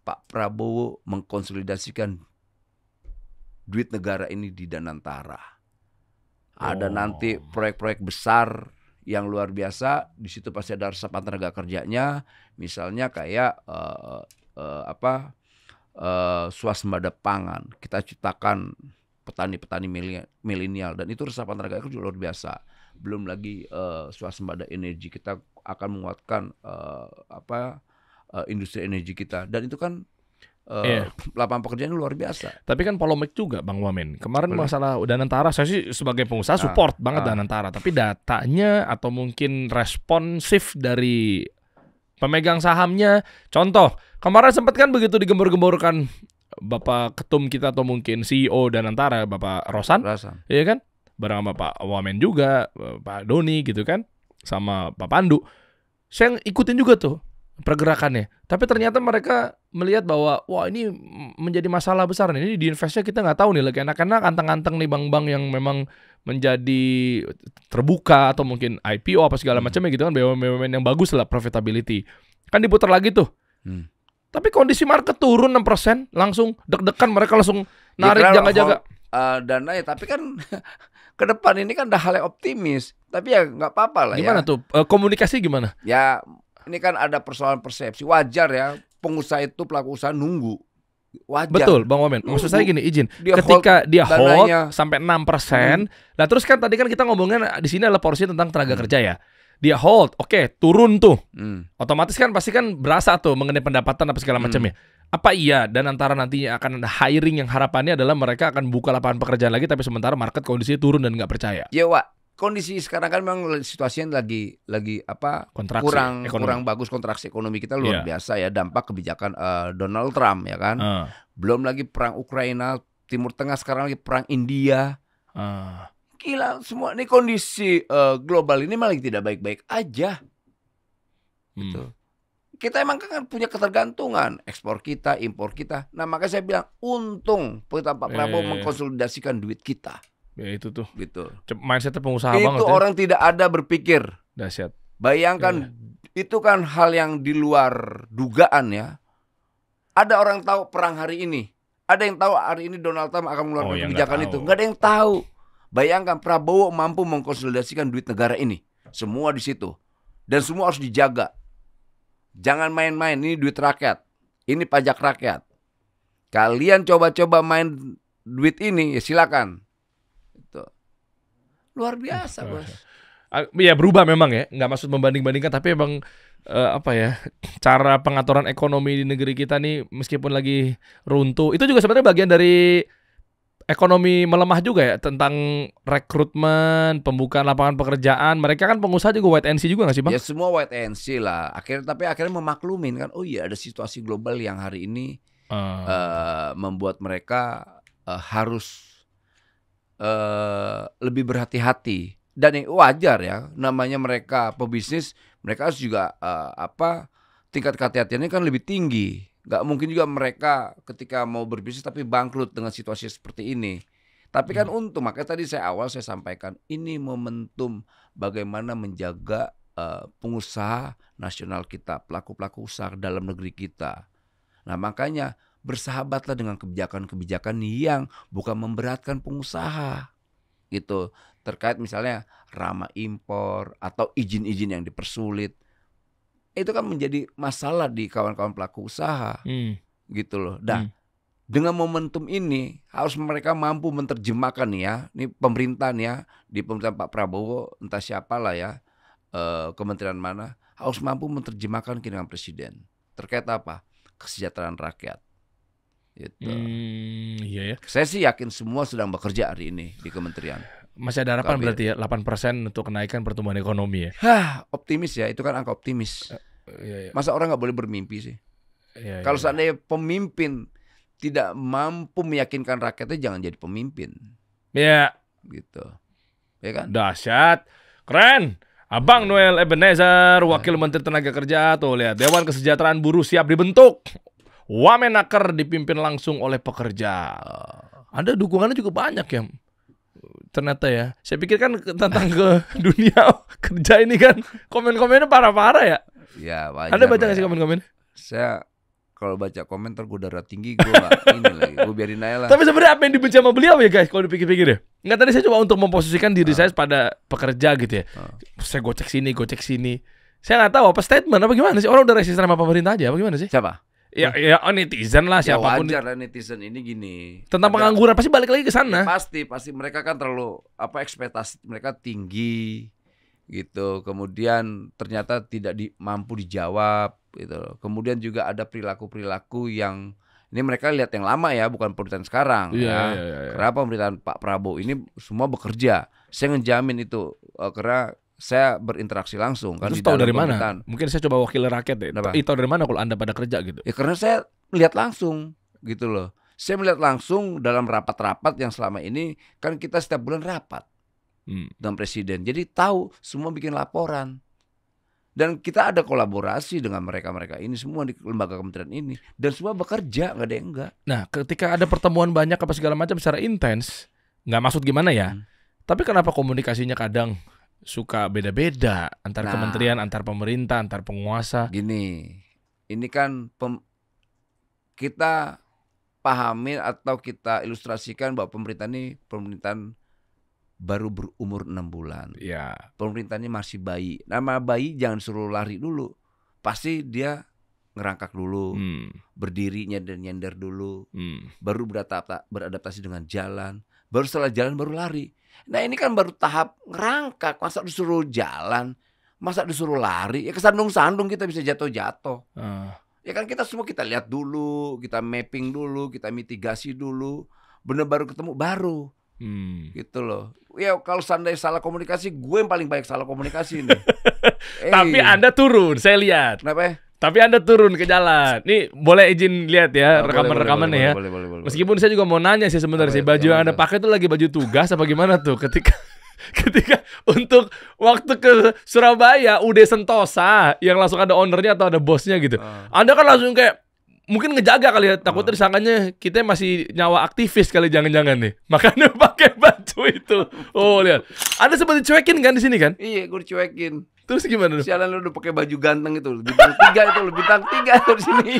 Pak Prabowo mengkonsolidasikan duit negara ini di Danantara. Ada nanti proyek-proyek besar yang luar biasa. Di situ pasti ada resapan tenaga kerjanya. Misalnya kayak swasembada pangan. Kita ciptakan petani-petani milenial dan itu resapan tenaga kerja luar biasa. Belum lagi swasembada energi, kita akan menguatkan industri energi kita dan itu kan lapangan pekerjaan luar biasa. Tapi kan polemik juga Bang Wamen. Kemarin masalah Danantara, saya sih sebagai pengusaha support banget Danantara, tapi datanya atau mungkin responsif dari pemegang sahamnya, contoh kemarin sempat kan begitu digembor-gemborkan Bapak Ketum kita atau mungkin CEO Danantara, Bapak Rosan. Iya kan, bareng sama Pak Wamen juga, Pak Doni gitu kan, sama Pak Pandu. Saya ikutin juga tuh pergerakannya. Tapi ternyata mereka melihat bahwa wah ini menjadi masalah besar nih. Ini di investnya kita nggak tahu nih lagi anak-anak anteng-anteng nih bank-bank yang memang menjadi terbuka atau mungkin IPO apa segala macamnya gitu kan, BUMN yang bagus lah profitability. Kan diputar lagi tuh. Tapi kondisi market turun 6%, langsung deg-degan mereka langsung narik jaga-jaga dana ya. Tapi kan ke depan ini kan ada hal yang optimis. Tapi ya nggak apa-apa lah. Gimana tuh komunikasi gimana? Ya ini kan ada persoalan persepsi. Wajar ya pengusaha itu, pelaku usaha nunggu. Wajar. Betul Bang Wamen. Maksud saya gini, izin. Ketika dia hold sampai 6%, nah terus kan tadi kan kita ngomongin di sini adalah porsi tentang tenaga kerja ya. Dia hold, oke, turun tuh. Otomatis kan pasti kan berasa tuh mengenai pendapatan apa segala macamnya. Apa iya dan antara nantinya akan ada hiring yang harapannya adalah mereka akan buka lapangan pekerjaan lagi, tapi sementara market kondisinya turun dan nggak percaya. Ya Wak, kondisi sekarang kan memang situasinya lagi kontraksi, kurang bagus, kontraksi ekonomi kita luar biasa ya, dampak kebijakan Donald Trump ya kan. Belum lagi perang Ukraina, Timur Tengah, sekarang lagi perang India. Gila semua ini kondisi global ini malah tidak baik-baik aja. Gitu. Kita emang kan punya ketergantungan ekspor kita, impor kita. Nah makanya saya bilang untung Pak Prabowo mengkonsolidasikan duit kita. Ya itu tuh. Gitu. Mindsetnya pengusaha itu banget. Itu orang tidak ada berpikir. Dahsyat. Bayangkan itu kan hal yang di luar dugaan ya. Ada orang tahu perang hari ini. Ada yang tahu hari ini Donald Trump akan mengeluarkan kebijakan itu. Nggak ada yang tahu. Bayangkan Prabowo mampu mengkonsolidasikan duit negara ini. Semua di situ. Dan semua harus dijaga. Jangan main-main, ini duit rakyat. Ini pajak rakyat. Kalian coba-coba main duit ini, ya silakan. Itu luar biasa, Bos. Ya berubah memang ya, nggak maksud membanding-bandingkan, tapi emang cara pengaturan ekonomi di negeri kita nih meskipun lagi runtuh, itu juga sebenarnya bagian dari ekonomi melemah juga ya, tentang rekrutmen, pembukaan lapangan pekerjaan. Mereka kan pengusaha juga wait and see juga nggak sih Bang? Ya semua wait and see lah. Tapi akhirnya memaklumin kan. Oh iya, ada situasi global yang hari ini membuat mereka harus lebih berhati-hati. Dan wajar ya, namanya mereka pebisnis, mereka harus juga tingkat kehati-hatiannya kan lebih tinggi. Gak mungkin juga mereka ketika mau berbisnis tapi bangkrut dengan situasi seperti ini. Tapi kan untung, makanya tadi saya sampaikan ini momentum bagaimana menjaga pengusaha nasional kita, pelaku-pelaku usaha dalam negeri kita. Nah makanya bersahabatlah dengan kebijakan-kebijakan yang bukan memberatkan pengusaha gitu. Terkait misalnya ramah impor atau izin-izin yang dipersulit. Itu kan menjadi masalah di kawan-kawan pelaku usaha gitu loh. Nah dengan momentum ini harus mereka mampu menerjemahkan ya. Ini pemerintahan ya, di pemerintahan Pak Prabowo entah siapalah ya, kementerian mana, harus mampu menerjemahkan keinginan presiden. Terkait apa? Kesejahteraan rakyat gitu. Iya ya. Saya sih yakin semua sedang bekerja hari ini di kementerian. Masih ada harapan berarti ya, 8% untuk kenaikan pertumbuhan ekonomi ya. Optimis ya, itu kan angka optimis. Iya. Masa orang nggak boleh bermimpi sih? Kalau seandainya pemimpin tidak mampu meyakinkan rakyatnya, jangan jadi pemimpin. Iya. Gitu. Ya kan? Dahsyat. Keren. Abang Noel Ebenezer, Wakil Menteri Tenaga Kerja, tuh lihat, Dewan Kesejahteraan Buruh siap dibentuk. Wamenaker dipimpin langsung oleh pekerja. Ada dukungannya juga banyak ya. Ternyata ya. Saya pikir kan tentang ke dunia kerja ini kan komen-komennya parah-parah ya. Ya wajar. Anda baca nggak sih komen-komen? Saya kalau baca komentar gue darah tinggi, gue nggak ini lagi, gue biarin aja lah. Tapi sebenarnya apa yang dibenci sama beliau ya guys, kalau dipikir-pikir ya? Nggak, tadi saya coba untuk memposisikan diri saya pada pekerja gitu ya. Saya gocek sini. Saya nggak tahu apa statement apa gimana sih, orang udah resisten sama pemerintah aja, apa gimana sih? Siapa? Ya netizen lah, siapapun. Ya wajar lah netizen ini gini. Tentang pengangguran pasti balik lagi ke sana. Ya, pasti mereka kan terlalu ekspektasi mereka tinggi gitu. Kemudian ternyata tidak mampu dijawab gitu. Kemudian juga ada perilaku yang ini mereka lihat yang lama ya, bukan pemerintahan sekarang ya. Karena pemerintahan Pak Prabowo ini semua bekerja. Saya ngejamin itu karena saya berinteraksi langsung kan. Terus tahu dari mana? Mungkin saya coba wakil rakyat deh. Tahu dari mana kalau Anda pada kerja gitu? Ya karena saya melihat langsung gitu loh. Saya melihat langsung dalam rapat-rapat yang selama ini kan kita setiap bulan rapat dengan presiden. Jadi tahu semua bikin laporan. Dan kita ada kolaborasi dengan mereka ini semua di lembaga kementerian ini. Dan semua bekerja, nggak ada yang enggak. Nah ketika ada pertemuan banyak apa segala macam secara intens, nggak maksud gimana ya. Tapi kenapa komunikasinya kadang suka beda-beda antar kementerian, antar pemerintah, antar penguasa? Gini, ini kan kita pahami atau kita ilustrasikan bahwa pemerintahan baru berumur 6 bulan. Ya. Pemerintahannya masih bayi. Nama bayi jangan suruh lari dulu. Pasti dia ngerangkak dulu, berdiri nyender dulu, baru beradaptasi dengan jalan. Baru setelah jalan baru lari. Nah ini kan baru tahap ngerangkak. Masa disuruh jalan, masa disuruh lari, ya kesandung-sandung kita bisa jatuh-jatuh. Ya kan kita semua kita lihat dulu, kita mapping dulu, kita mitigasi dulu. Bener baru ketemu baru. Gitu loh. Ya kalau seandainya salah komunikasi, gue yang paling banyak salah komunikasi nih. Tapi Anda turun, saya lihat. Kenapa ya? Tapi Anda turun ke jalan. Nih boleh izin lihat ya rekaman-rekamannya ya. Boleh. Meskipun saya juga mau nanya sih sebenarnya sih, baju yang Anda pakai itu lagi baju tugas apa gimana tuh ketika untuk waktu ke Surabaya UD Sentosa yang langsung ada ownernya atau ada bosnya gitu. Anda kan langsung kayak mungkin ngejaga kali ya, takutnya disangkanya kita masih nyawa aktivis kali, jangan-jangan nih. Makanya pakai baju itu. Oh lihat, Anda sempat dicuekin kan di sini kan? Iya, gue dicuekin. Terus gimana? Sialan lu udah pakai baju ganteng itu, bintang 3 itu, bintang 3 tuh di sini.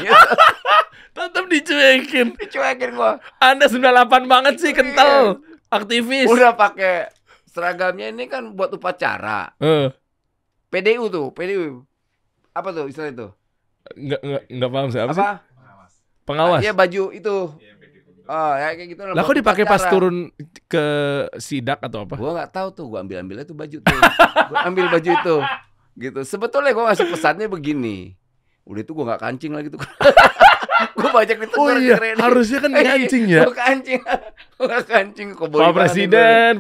Tetap dicuekin. Dicuekin gua. Anda 98 banget sih, kental. Aktivis. Udah pakai seragamnya ini kan buat upacara. PDU tuh, PDU. Apa tuh istilah itu? Enggak paham sih. Apa sih? Pengawas. Iya baju itu. Oh, ya kayak gitu. Lah kok dipakai pas turun ke sidak atau apa? Gua nggak tahu tuh, gua ambil-ambilnya tuh baju tuh. Gua ambil baju itu. Gitu. Sebetulnya gua ngasih pesannya begini. Udah itu gua nggak kancing lagi tuh. Gua bajak itu. Oh iya, harusnya kan kancing ya. Gua kancing. Gua kancing kok Pak Presiden.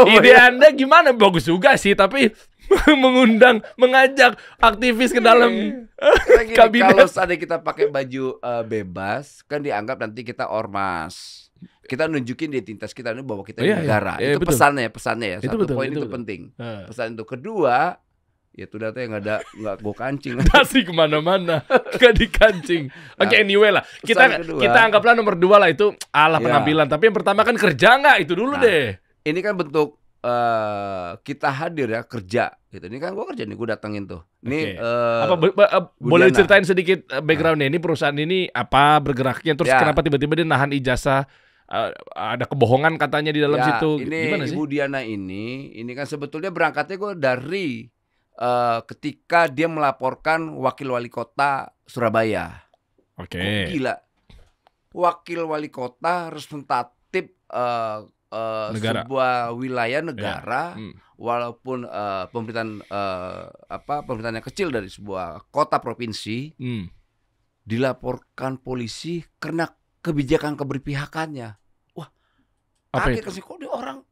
Ide Anda gimana? Bagus juga sih, tapi mengajak aktivis ke dalam kabinet. Kalau saat kita pakai baju bebas, kan dianggap nanti kita ormas. Kita nunjukin identitas kita ini bahwa kita negara. Itu betul. pesannya ya. Satu poin itu penting. Pesan itu. Kedua, ya tuh data yang nggak gue kancing. Dasi kemana-mana, nggak dikancing. Oke, anyway lah. Kita anggaplah nomor 2 lah itu penampilan. Tapi yang pertama kan kerja nggak? Itu dulu deh. Ini kan bentuk kita hadir ya, kerja gitu. Ini kan gue kerja nih, gue datengin tuh. Ini boleh ceritain sedikit backgroundnya? Ini perusahaan ini apa bergeraknya? Terus kenapa tiba-tiba dia nahan ijazah? Ada kebohongan katanya di dalam situ. Ini gimana sih? Ibu Diana ini kan sebetulnya berangkatnya gue dari ketika dia melaporkan wakil wali kota Surabaya. Oke. Gila. Wakil wali kota representatif sebuah wilayah negara, walaupun pemerintahan yang kecil dari sebuah kota provinsi, dilaporkan polisi karena kebijakan keberpihakannya. Wah, kaget kasih kok di orang.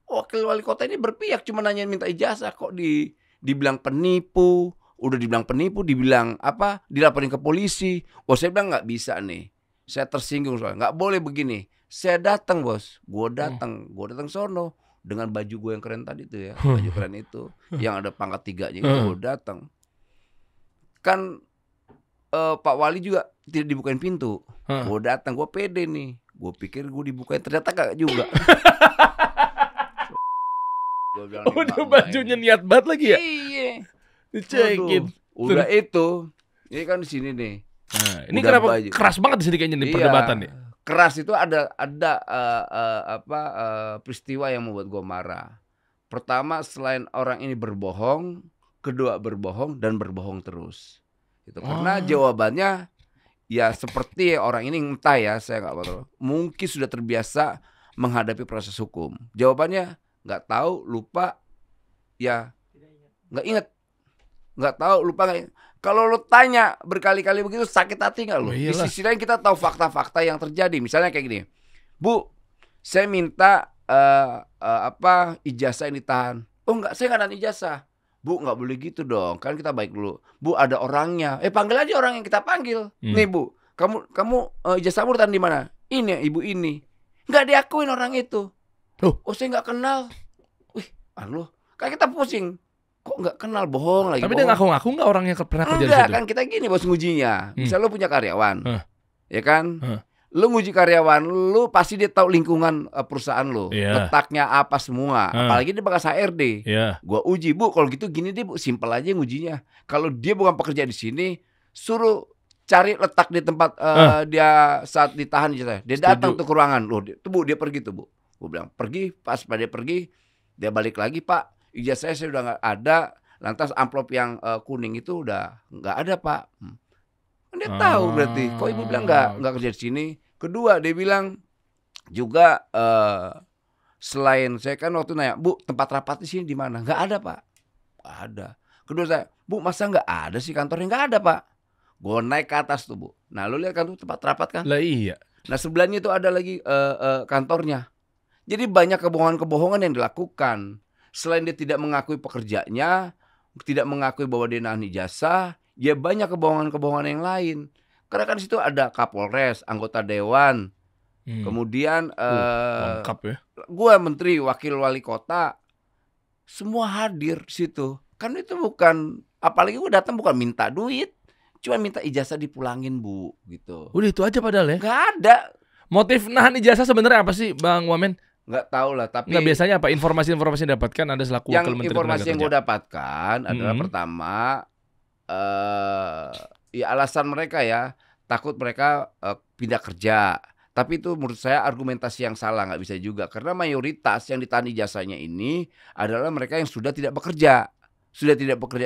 Wakil wali kota ini berpihak, cuma nanyain minta ijazah kok dibilang penipu, udah dibilang penipu, dibilang apa, dilaporin ke polisi. Wah, saya bilang nggak bisa nih, saya tersinggung soalnya, nggak boleh begini. Saya datang bos, gue datang sono dengan baju gue yang keren tadi tuh ya, baju keren itu, yang ada pangkat 3-nya itu gue datang. Kan Pak Wali juga tidak dibukain pintu, gue datang, gue pede nih, gue pikir gue dibukain, ternyata gak juga. Udah bajunya niat banget lagi ya? Iya. Dicekin. Udah itu, ini kan di sini nih. Nah, ini kenapa keras banget di sini kayaknya nih perdebatan nih? Keras itu ada peristiwa yang membuat gue marah. Pertama, selain orang ini berbohong, kedua berbohong dan berbohong terus. Itu karena jawabannya ya seperti orang ini entah ya, saya nggak tahu. Mungkin sudah terbiasa menghadapi proses hukum. Jawabannya nggak tahu, lupa, ya nggak inget, nggak tahu, lupa nggak inget. Kalau lo tanya berkali-kali begitu sakit hati nggak lo? Di sisi lain kita tahu fakta-fakta yang terjadi. Misalnya kayak gini, Bu, saya minta ijazah ini ditahan. Oh enggak, saya nggak nahan ijazah. Bu, nggak boleh gitu dong. Kan kita baik dulu. Bu, ada orangnya. Panggil aja orang yang kita panggil. Nih Bu, kamu ijazahmu ditahan di mana? Ini ibu ini. Nggak diakuin orang itu. Oh, saya nggak kenal. Wih, kan kita pusing. Kok nggak kenal, bohong lagi. Tapi dia ngaku-ngaku nggak orang yang pernah kerja di situ? Enggak, kan kita gini bos ngujinya. Misal lo punya karyawan, ya kan? Lo nguji karyawan, lo pasti dia tahu lingkungan perusahaan lo, letaknya apa semua. Apalagi dia bekas HRD. Gua uji, Bu, kalau gitu gini deh Bu, simpel aja ngujinya. Kalau dia bukan pekerja di sini, suruh cari letak di tempat dia saat ditahan. Dia datang tuh ke ruangan, loh, tuh Bu, dia pergi tuh Bu. Gue bilang pergi, pas pada dia pergi, dia balik lagi, Pak. Ijazah saya udah nggak ada, lantas amplop yang kuning itu udah nggak ada Pak. Dia tahu berarti. Kok ibu bilang nggak kerja di sini? Kedua dia bilang juga selain saya kan waktu nanya, Bu, tempat rapat di sini di mana? Nggak ada Pak. Nggak ada. Kedua saya, Bu, masa nggak ada sih kantornya? Nggak ada Pak. Gue naik ke atas tuh Bu. Nah lu lihat kan tuh tempat rapat kan? Lah iya. Nah sebelahnya itu ada lagi kantornya. Jadi banyak kebohongan-kebohongan yang dilakukan. Selain dia tidak mengakui pekerjaannya, tidak mengakui bahwa dia nahan ijazah, ya banyak kebohongan-kebohongan yang lain. Karena kan di situ ada Kapolres, anggota dewan, kemudian lengkap ya. Gue menteri, wakil wali kota, semua hadir di situ. Kan itu bukan, apalagi gue datang bukan minta duit, cuma minta ijazah dipulangin Bu, gitu. Udah itu aja padahal ya. Gak ada. Motif nahan ijazah sebenarnya apa sih, Bang Wamen? Nggak tahu lah, tapi nggak, biasanya apa informasi-informasi yang dapatkan Anda selaku yang wakil Menteri informasi yang Tenaga gue dapatkan adalah pertama, ya alasan mereka ya takut mereka pindah kerja. Tapi itu menurut saya argumentasi yang salah, nggak bisa juga. Karena mayoritas yang ditahan ijazahnya ini adalah mereka yang sudah tidak bekerja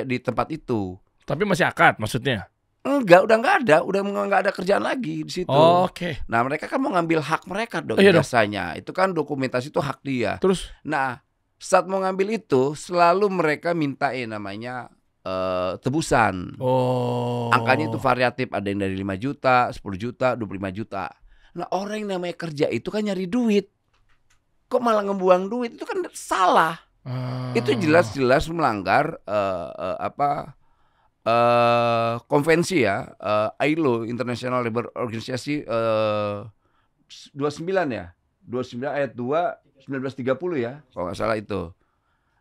di tempat itu. Tapi masih akad maksudnya? Enggak, udah nggak ada kerjaan lagi di situ. Oh, oke. Nah, mereka kan mau ngambil hak mereka dong Iya dong. ijazahnya. Itu kan dokumentasi itu hak dia. Terus? Nah, saat mau ngambil itu selalu mereka mintain namanya tebusan. Oh. Angkanya itu variatif, ada yang dari 5 juta, 10 juta, 25 juta. Nah, orang yang namanya kerja itu kan nyari duit. Kok malah ngebuang duit? Itu kan salah. Itu jelas-jelas melanggar konvensi ya, ILO, International Labour Organization 29 ya. 29 ayat 2 1930 ya, kalau nggak salah itu.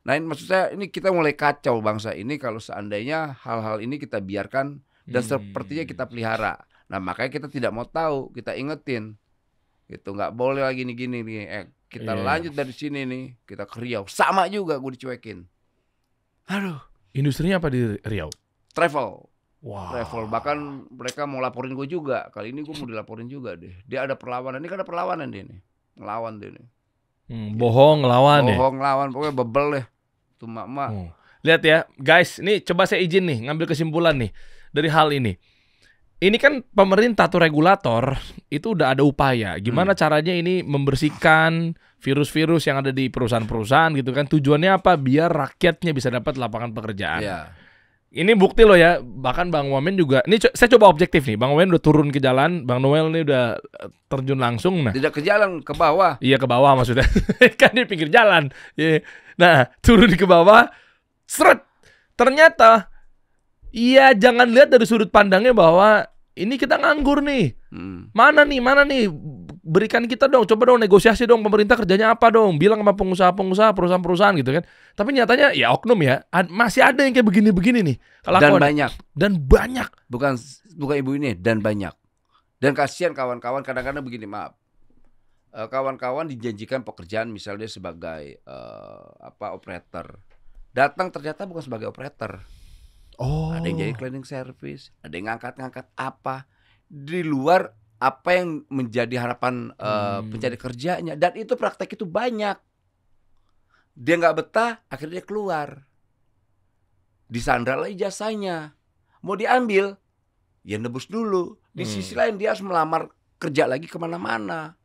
Nah, ini maksud saya ini kita mulai kacau bangsa ini kalau seandainya hal-hal ini kita biarkan dan sepertinya kita pelihara. Nah, makanya kita tidak mau tahu, kita ingetin. Gitu, nggak boleh lagi gini nih. Kita lanjut dari sini nih, kita ke Riau. Sama juga gue dicuekin. Aduh. Industrinya apa di Riau? Travel. Wow. Travel. Bahkan mereka mau laporin gue juga. Kali ini gue mau dilaporin juga deh. Dia ada perlawanan. Ini kan ada perlawanan dia nih. Ngelawan dia nih. Bohong ngelawan ya? Bohong ngelawan. Pokoknya bebel deh. Tuh mak-mak. Lihat ya guys, ini coba saya izin nih ngambil kesimpulan nih dari hal ini. Ini kan pemerintah atau regulator itu udah ada upaya. Gimana caranya ini membersihkan virus-virus yang ada di perusahaan-perusahaan gitu kan. Tujuannya apa? Biar rakyatnya bisa dapat lapangan pekerjaan. Yeah. Ini bukti loh ya. Bahkan Bang Wamen juga. Ini saya coba objektif nih. Bang Wamen udah turun ke jalan. Bang Noel ini udah terjun langsung. Nah, tidak ke jalan, ke bawah. Iya, ke bawah maksudnya. Kan di pinggir jalan. Nah, turun ke bawah. Seret. Ternyata iya, jangan lihat dari sudut pandangnya bahwa ini kita nganggur nih. Mana nih? Berikan kita dong, coba dong negosiasi dong, pemerintah kerjanya apa dong? Bilang sama pengusaha-pengusaha, perusahaan-perusahaan gitu kan. Tapi nyatanya ya oknum ya, masih ada yang kayak begini-begini nih. Dan banyak. Bukan ibu ini, dan banyak. Dan kasihan kawan-kawan kadang-kadang begini, maaf. Kawan-kawan dijanjikan pekerjaan misalnya sebagai operator. Datang ternyata bukan sebagai operator. Ada yang jadi cleaning service, ada yang ngangkat-ngangkat apa di luar apa yang menjadi harapan pencari kerjanya, dan itu praktek itu banyak. Dia nggak betah, akhirnya dia keluar. Disandra lah ijazahnya, mau diambil, ya nebus dulu. Di sisi lain dia harus melamar kerja lagi kemana-mana.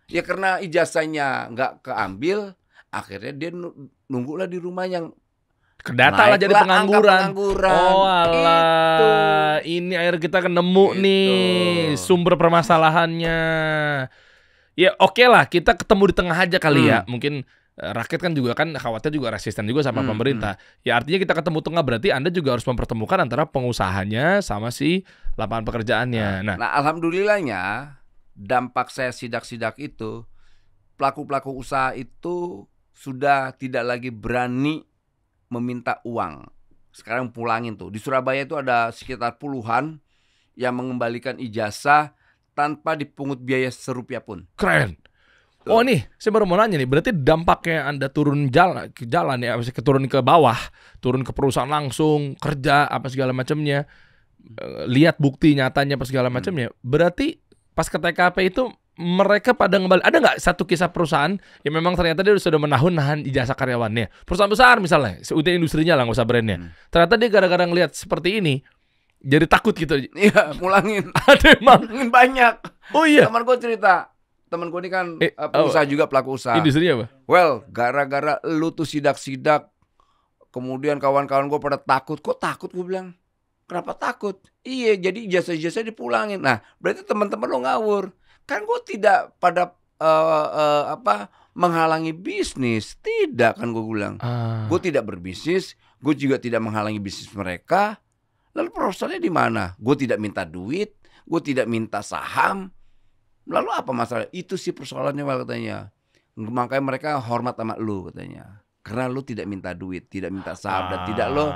Ya karena ijazahnya nggak keambil, akhirnya dia nunggulah di rumah yang kedata lah jadi pengangguran. Oh alah, ini akhir kita nemu nih sumber permasalahannya. Ya oke lah, kita ketemu di tengah aja kali ya. Mungkin rakyat kan juga kan khawatir juga resisten juga sama pemerintah. Ya artinya kita ketemu tengah, berarti Anda juga harus mempertemukan antara pengusahanya sama si lapangan pekerjaannya. Nah, alhamdulillahnya dampak saya sidak-sidak itu, pelaku-pelaku usaha itu sudah tidak lagi berani meminta uang. Sekarang pulangin tuh. Di Surabaya itu ada sekitar puluhan yang mengembalikan ijazah tanpa dipungut biaya serupiah pun. Keren. Tuh. Oh nih, saya baru mau nanya nih. Berarti dampaknya Anda turun ke jalan ya, turun ke bawah, turun ke perusahaan langsung, kerja apa segala macamnya, lihat bukti nyatanya apa segala macamnya. Berarti pas ke TKP itu mereka pada ngembali. Ada nggak satu kisah perusahaan yang memang ternyata dia sudah nahan ijazah karyawannya? Perusahaan besar misalnya, udah industrinya lah, nggak usah brandnya. Ternyata dia gara-gara ngelihat seperti ini, jadi takut gitu. Iya, mulangin. Ada emang banyak. Oh iya. Teman gue cerita. Temen gue ini kan pengusaha juga, pelaku usaha. Industrinya apa? Well, gara-gara lu tuh sidak-sidak, kemudian kawan-kawan gue pada takut. Kok takut? Gue bilang, kenapa takut? Iya, jadi ijazah-ijazah dipulangin. Nah, berarti teman-teman lo ngawur. Kan gue tidak pada menghalangi bisnis. Tidak, kan gue bilang. Gue tidak berbisnis, gue juga tidak menghalangi bisnis mereka. Lalu persoalannya di mana? Gue tidak minta duit, gue tidak minta saham. Lalu apa masalah? Itu sih persoalannya, katanya. Makanya mereka hormat sama lu, katanya. Karena lu tidak minta duit, tidak minta saham, dan tidak lo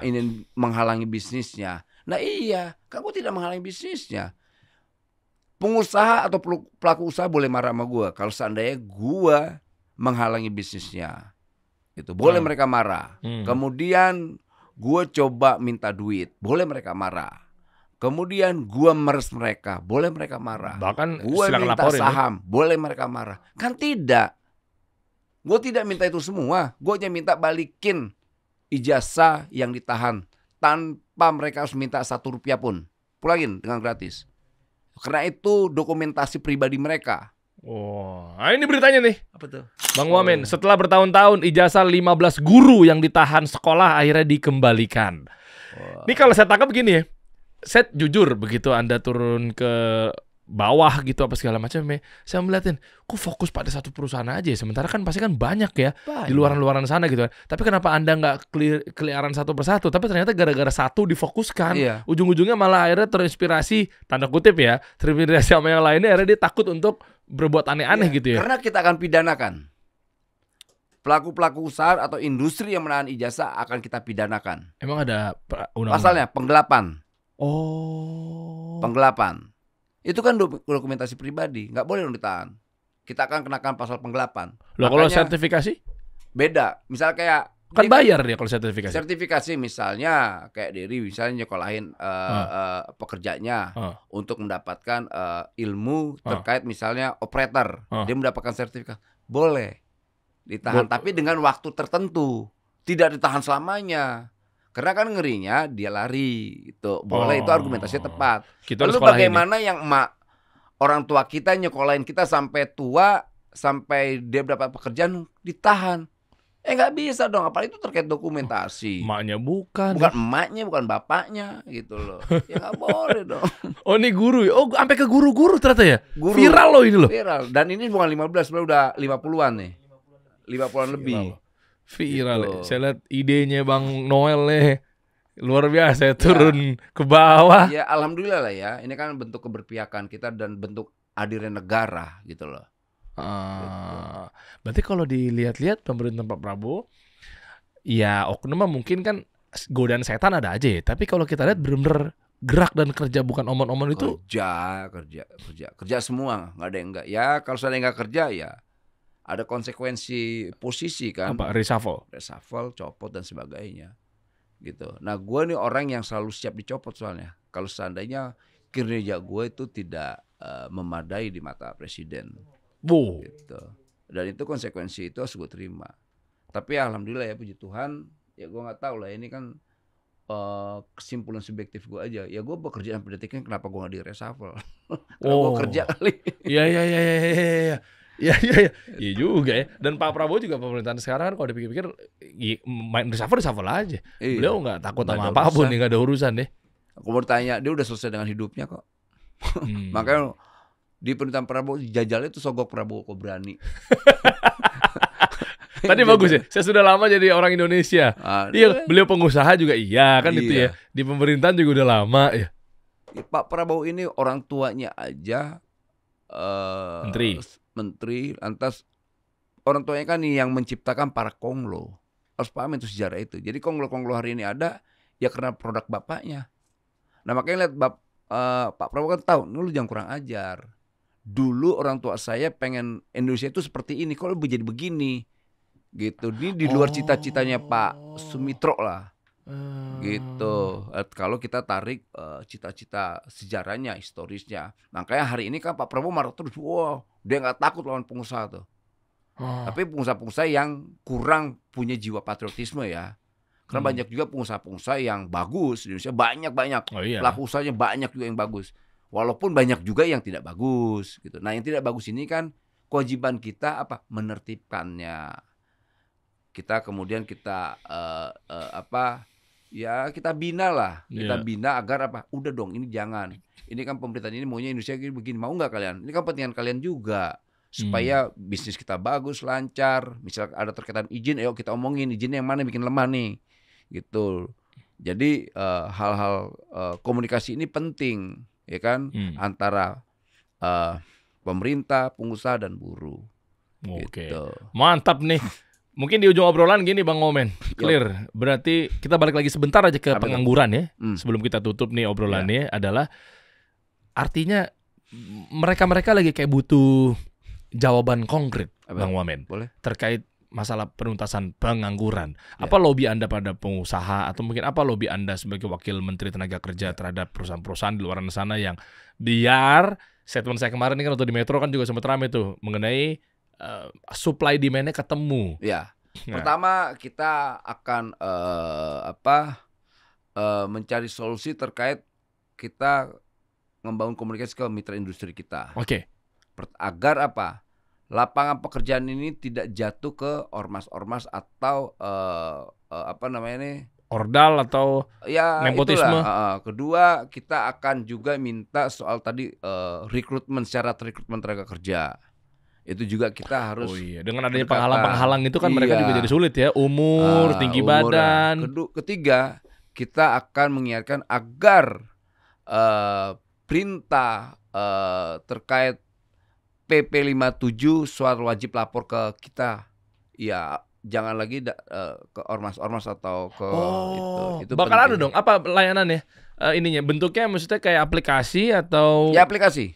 ingin menghalangi bisnisnya. Nah iya, kan gue tidak menghalangi bisnisnya. pengusaha atau pelaku usaha boleh marah sama gue kalau seandainya gue menghalangi bisnisnya. Itu boleh mereka marah. Kemudian gue coba minta duit, boleh mereka marah. Kemudian gue meres mereka, boleh mereka marah. Bahkan gue minta saham, boleh mereka marah. Kan tidak. Gue tidak minta itu semua. Gue hanya minta balikin ijazah yang ditahan tanpa mereka harus minta 1 rupiah pun. Pulangin dengan gratis. Karena itu dokumentasi pribadi mereka. Oh, nah ini beritanya nih. Apa tuh? Bang Wamen, setelah bertahun-tahun ijazah 15 guru yang ditahan sekolah akhirnya dikembalikan. Ini kalau saya tangkap begini ya. Saya jujur begitu Anda turun ke bawah gitu apa segala macam ya, saya melihatin kok fokus pada satu perusahaan aja ya? Sementara kan pasti kan banyak ya di luaran-luaran sana gitu. Tapi kenapa Anda nggak keliaran satu persatu? Tapi ternyata gara-gara satu difokuskan, ujung-ujungnya malah akhirnya terinspirasi, tanda kutip ya, terinspirasi sama yang lainnya, akhirnya dia takut untuk berbuat aneh-aneh gitu ya. Karena kita akan pidanakan. Pelaku-pelaku usaha atau industri yang menahan ijazah akan kita pidanakan. Emang ada undang-undang? Pasalnya penggelapan. Oh. Penggelapan. Itu kan dokumentasi pribadi, nggak boleh ditahan. Kita akan kenakan pasal penggelapan. Loh, kalau sertifikasi? Beda. Misal kayak kan bayar dia kalau sertifikasi. Sertifikasi misalnya kayak Dery misalnya nyekolahin pekerjanya untuk mendapatkan ilmu terkait misalnya operator. Dia mendapatkan sertifikat. Boleh ditahan tapi dengan waktu tertentu. Tidak ditahan selamanya. Karena kan ngerinya dia lari itu. Boleh itu argumentasinya tepat. Lalu bagaimana yang orang tua kita nyekolahin kita sampai tua, sampai dia mendapat pekerjaan ditahan? Nggak bisa dong, apalagi itu terkait dokumentasi. Emaknya bukan emaknya, bukan bapaknya gitu loh. Ya nggak boleh dong. Oh ini guru ya? Oh sampai ke guru-guru ternyata ya? Guru. Viral loh ini loh. Viral, dan ini bukan 15, sebenarnya udah 50-an nih. 50-an lebih. Viral. Gitu. Saya lihat idenya Bang Noel nih. Luar biasa ya, turun ke bawah. Ya alhamdulillah lah ya. Ini kan bentuk keberpihakan kita dan bentuk hadirnya negara gitu loh. Berarti kalau dilihat-lihat pemerintah Pak Prabowo, ya oknum mungkin kan godaan setan ada aja ya. Tapi kalau kita lihat benar-benar gerak dan kerja, bukan omong-omong itu. Kerja semua, nggak ada yang enggak. Ya kalau saya nggak kerja ya ada konsekuensi posisi kan. Apa? Reshuffle, copot dan sebagainya. Gitu. Nah, gue nih orang yang selalu siap dicopot soalnya. Kalau seandainya kinerja gue itu tidak memadai di mata presiden. Gitu. Dan itu konsekuensi itu harus gue terima. Tapi alhamdulillah ya puji Tuhan, ya gue nggak tahu lah ini kan kesimpulan subjektif gue aja. Ya gue bekerja sampai detik ini kenapa gue nggak di reshuffle? Karena gue kerja kali. Iya. Iya juga ya. Dan Pak Prabowo juga pemerintahan sekarang kan kalau dipikir-pikir main reshuffle aja. Beliau nggak takut sama apapun nih, nggak ada urusan deh. Aku mau tanya, dia udah selesai dengan hidupnya kok. Makanya di pemerintahan Prabowo jajalnya itu sogok Prabowo kok berani. Tadi bagus ya. Saya sudah lama jadi orang Indonesia. Iya, beliau pengusaha juga itu ya. Di pemerintahan juga udah lama ya. Pak Prabowo ini orang tuanya aja menteri, lantas orang tuanya kan yang menciptakan para konglo. Harus paham itu sejarah itu. Jadi konglo-konglo hari ini ada ya karena produk bapaknya. Nah makanya lihat Pak Prabowo kan tahu, lu jangan kurang ajar. Dulu orang tua saya pengen Indonesia itu seperti ini, kok lu jadi begini? Gitu. Ini di luar cita-citanya Pak Sumitro lah. Gitu. Kalau kita tarik cita-cita sejarahnya, historisnya. Makanya hari ini kan Pak Prabowo marah terus. Wow, dia nggak takut lawan pengusaha tuh. Tapi pengusaha-pengusaha yang kurang punya jiwa patriotisme ya. Karena banyak juga pengusaha-pengusaha yang bagus di Indonesia, banyak. Pelaku usahanya banyak juga yang bagus. Walaupun banyak juga yang tidak bagus gitu. Nah, yang tidak bagus ini kan kewajiban kita apa? Menertibkannya. Kita kemudian kita ya kita bina lah. Kita bina agar apa? Udah dong, ini jangan. Ini kan pemerintahan ini maunya Indonesia begini, mau nggak kalian? Ini kan kepentingan kalian juga. Supaya bisnis kita bagus, lancar. Misal ada terkaitan izin, ayo kita omongin izin yang mana bikin lemah nih. Gitu. Jadi hal-hal komunikasi ini penting, ya kan? Antara pemerintah, pengusaha dan buruh. Oke. Gitu. Mantap nih. Mungkin di ujung obrolan gini Bang Omen, clear. Berarti kita balik lagi sebentar aja ke pengangguran ya. Sebelum kita tutup nih obrolannya adalah artinya mereka lagi kayak butuh jawaban konkret, Bang Wamen, boleh terkait masalah penuntasan pengangguran. Apa lobby Anda pada pengusaha atau mungkin apa lobby Anda sebagai wakil Menteri Tenaga Kerja terhadap perusahaan-perusahaan di luar sana yang biar statement saya kemarin ini kan waktu di Metro kan juga sempat ramai tuh mengenai supply demand-nya ketemu. Ya. Pertama kita akan mencari solusi terkait kita membangun komunikasi ke mitra industri kita. Oke. Agar apa? Lapangan pekerjaan ini tidak jatuh ke ormas-ormas atau ordal atau nepotisme. Kedua, kita akan juga minta soal tadi rekrutmen tenaga kerja. Itu juga kita harus. Oh iya, dengan adanya penghalang-penghalang itu kan mereka juga jadi sulit ya, tinggi badan. Ketiga, kita akan mengingatkan agar perintah terkait PP 57 soal wajib lapor ke kita, ya jangan lagi ke ormas-ormas atau ke itu bakal ada dong apa layanannya ininya bentuknya maksudnya kayak aplikasi atau ya aplikasi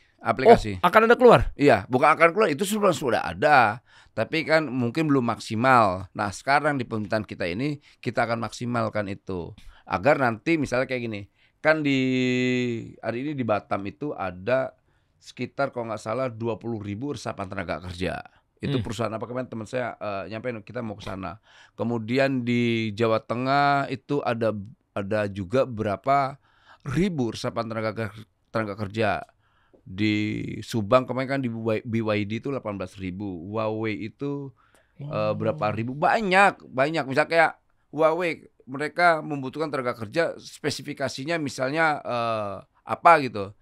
akan ada keluar? Iya, bukan akan keluar, itu sudah ada, tapi kan mungkin belum maksimal. Nah sekarang di pemerintahan kita ini kita akan maksimalkan itu agar nanti misalnya kayak gini kan di hari ini di Batam itu ada sekitar kalau nggak salah 20.000 resapan tenaga kerja. Itu perusahaan apa kemarin teman saya nyampein kita mau ke sana. Kemudian di Jawa Tengah itu ada juga berapa ribu resapan tenaga kerja. Di Subang kemarin kan di BYD itu 18.000. Huawei itu berapa ribu? Banyak. Misalnya kayak Huawei mereka membutuhkan tenaga kerja spesifikasinya misalnya apa gitu.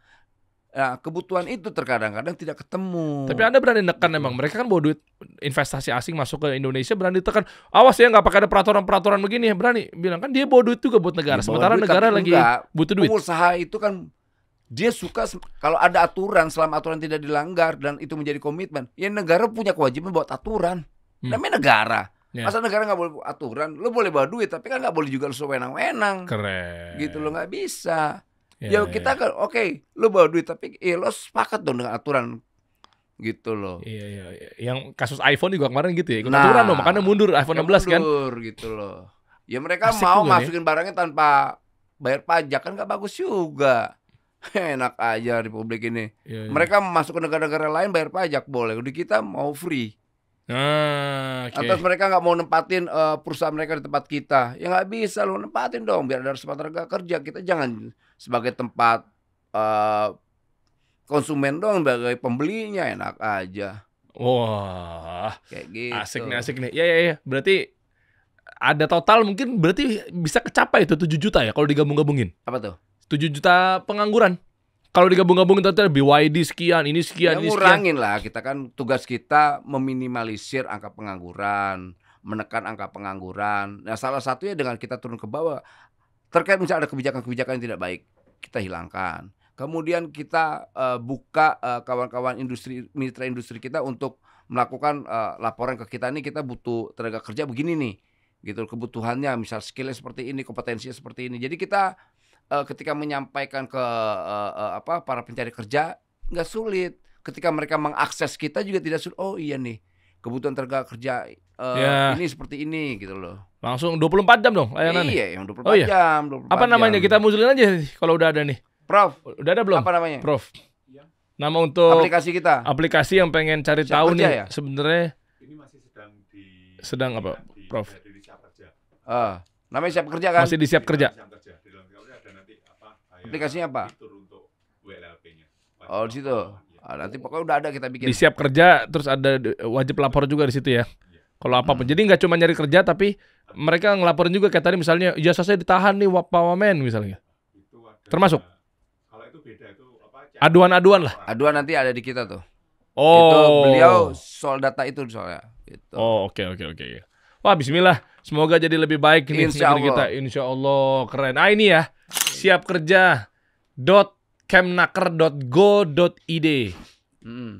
Nah, kebutuhan itu terkadang-kadang tidak ketemu. Tapi Anda berani nekan emang mereka kan bawa duit investasi asing masuk ke Indonesia, berani tekan. Awas ya nggak pakai ada peraturan-peraturan begini ya, berani bilang kan dia bawa duit juga buat negara. Sementara duit, negara lagi butuh duit. Pengusaha itu kan dia suka kalau ada aturan, selama aturan tidak dilanggar dan itu menjadi komitmen. Ya negara punya kewajiban buat aturan. Namanya negara. Masa negara nggak boleh aturan? Lo boleh bawa duit, tapi kan nggak boleh juga lo sewenang-wenang. Keren. Gitu lo nggak bisa. Ya kita kan oke, lo bawa duit tapi lo sepakat dong dengan aturan gitu loh. Iya. Yang kasus iPhone juga kemarin gitu ya. Ikut aturan dong, makanya mundur iPhone 16 kan. Mundur gitu loh. Ya mereka asik mau masukin barangnya tanpa bayar pajak kan nggak bagus juga. Enak aja Republik ini. Mereka masuk ke negara-negara lain bayar pajak boleh. Di kita mau free. Atas mereka nggak mau nempatin perusahaan mereka di tempat kita, ya nggak bisa lo nempatin dong biar ada resapan tenaga kerja. Kita jangan sebagai tempat konsumen dong, sebagai pembelinya enak aja. Wah, kayak gitu. Asik nih. Ya. Berarti ada total mungkin berarti bisa kecapai itu 7 juta ya kalau digabung-gabungin. Apa tuh? 7 juta pengangguran. Kalau digabung-gabungin total BYD sekian, ini sekian, ini sekian. Ngurangin lah, kita kan tugas kita meminimalisir angka pengangguran, menekan angka pengangguran. Nah salah satunya dengan kita turun ke bawah. Terkait misalnya ada kebijakan-kebijakan yang tidak baik, kita hilangkan. Kemudian kita buka kawan-kawan mitra industri kita untuk melakukan laporan ke kita nih, kita butuh tenaga kerja begini nih. Gitu kebutuhannya, misal skillnya seperti ini, kompetensinya seperti ini. Jadi kita ketika menyampaikan ke para pencari kerja nggak sulit. Ketika mereka mengakses kita juga tidak sulit. Oh iya nih kebutuhan tenaga kerja ini seperti ini gitu loh. Langsung 24 jam dong layanannya. Iya yang 24 jam. 24 apa namanya jam. Kita munculin aja kalau udah ada nih. Prof. Udah ada belum? Apa namanya? Prof. Nama untuk aplikasi kita. Aplikasi yang pengen cari Siap tahu nih ya? sebenarnya. Ini masih sedang apa, Prof? Namanya siap kerja kan? Masih di siap kerja. Aplikasinya apa? Oh di situ. Nanti pokoknya udah ada kita bikin. Di siap kerja terus ada wajib lapor juga di situ ya. Kalau apa-apa. Jadi nggak cuma nyari kerja tapi mereka ngelaporin juga kayak tadi misalnya ijazah saya ditahan nih Pak Wamen misalnya. Termasuk. Kalau itu beda itu aduan-aduan lah. Aduan nanti ada di kita tuh. Oh. Itu beliau soal data itu soalnya. Gitu. Oh oke. Wah bismillah. Semoga jadi lebih baik ini negeri kita. Insya Allah keren. Ah ini ya. siapkerja.kemnaker.go.id.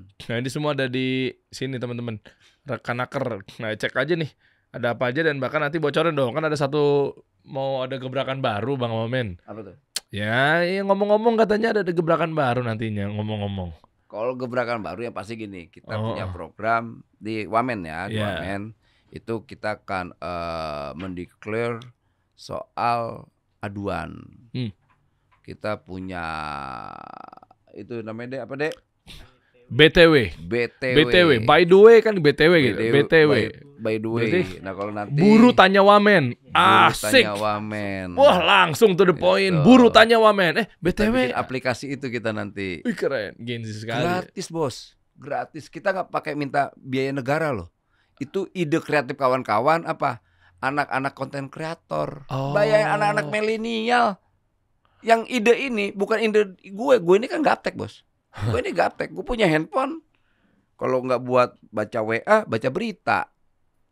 Nah ini semua ada di sini teman-teman. Rekanaker. Nah cek aja nih. Ada apa aja dan bahkan nanti bocorin dong. Kan ada satu mau ada gebrakan baru Bang Wamen. Apa tuh? Ya, ngomong-ngomong katanya ada gebrakan baru nantinya ngomong-ngomong. Kalau gebrakan baru yang pasti gini, kita punya program di Wamen ya, di Wamen itu kita akan mendeklar soal aduan. Kita punya itu namanya deh apa deh? BTW. By the way kan BTW gitu. By the way. Berarti, nah kalau nanti buru tanya Wamen. Asik. Tanya Wamen. Wah, langsung to the point. Buru tanya Wamen. BTW aplikasi itu kita nanti. Wih, keren. Gengsi sekali. Gratis, Bos. Gratis. Kita nggak pakai minta biaya negara loh. Itu ide kreatif kawan-kawan apa? Anak-anak konten kreator. Bayar anak-anak milenial. Yang ide ini bukan ide gue ini kan gaptek, Bos. Gue ini gaptek, gue punya handphone. Kalau nggak buat baca WA, baca berita.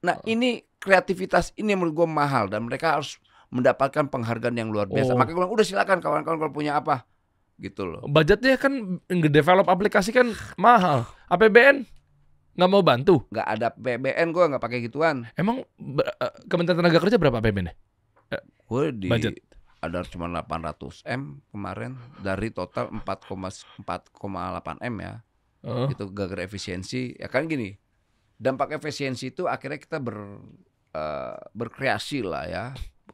Nah ini kreativitas ini menurut gue mahal dan mereka harus mendapatkan penghargaan yang luar biasa. Makanya gue bilang udah silakan kawan-kawan kalau punya apa, gitu loh. Budgetnya kan nge-develop aplikasi kan mahal. APBN nggak mau bantu? Nggak ada APBN, gue nggak pakai gituan. Emang Kementerian Tenaga Kerja berapa APBN-nya? Gue di budget ada cuma 800 M kemarin dari total 4,8 M ya. Itu gara-gara efisiensi. Ya kan gini, dampak efisiensi itu akhirnya kita berkreasi lah ya,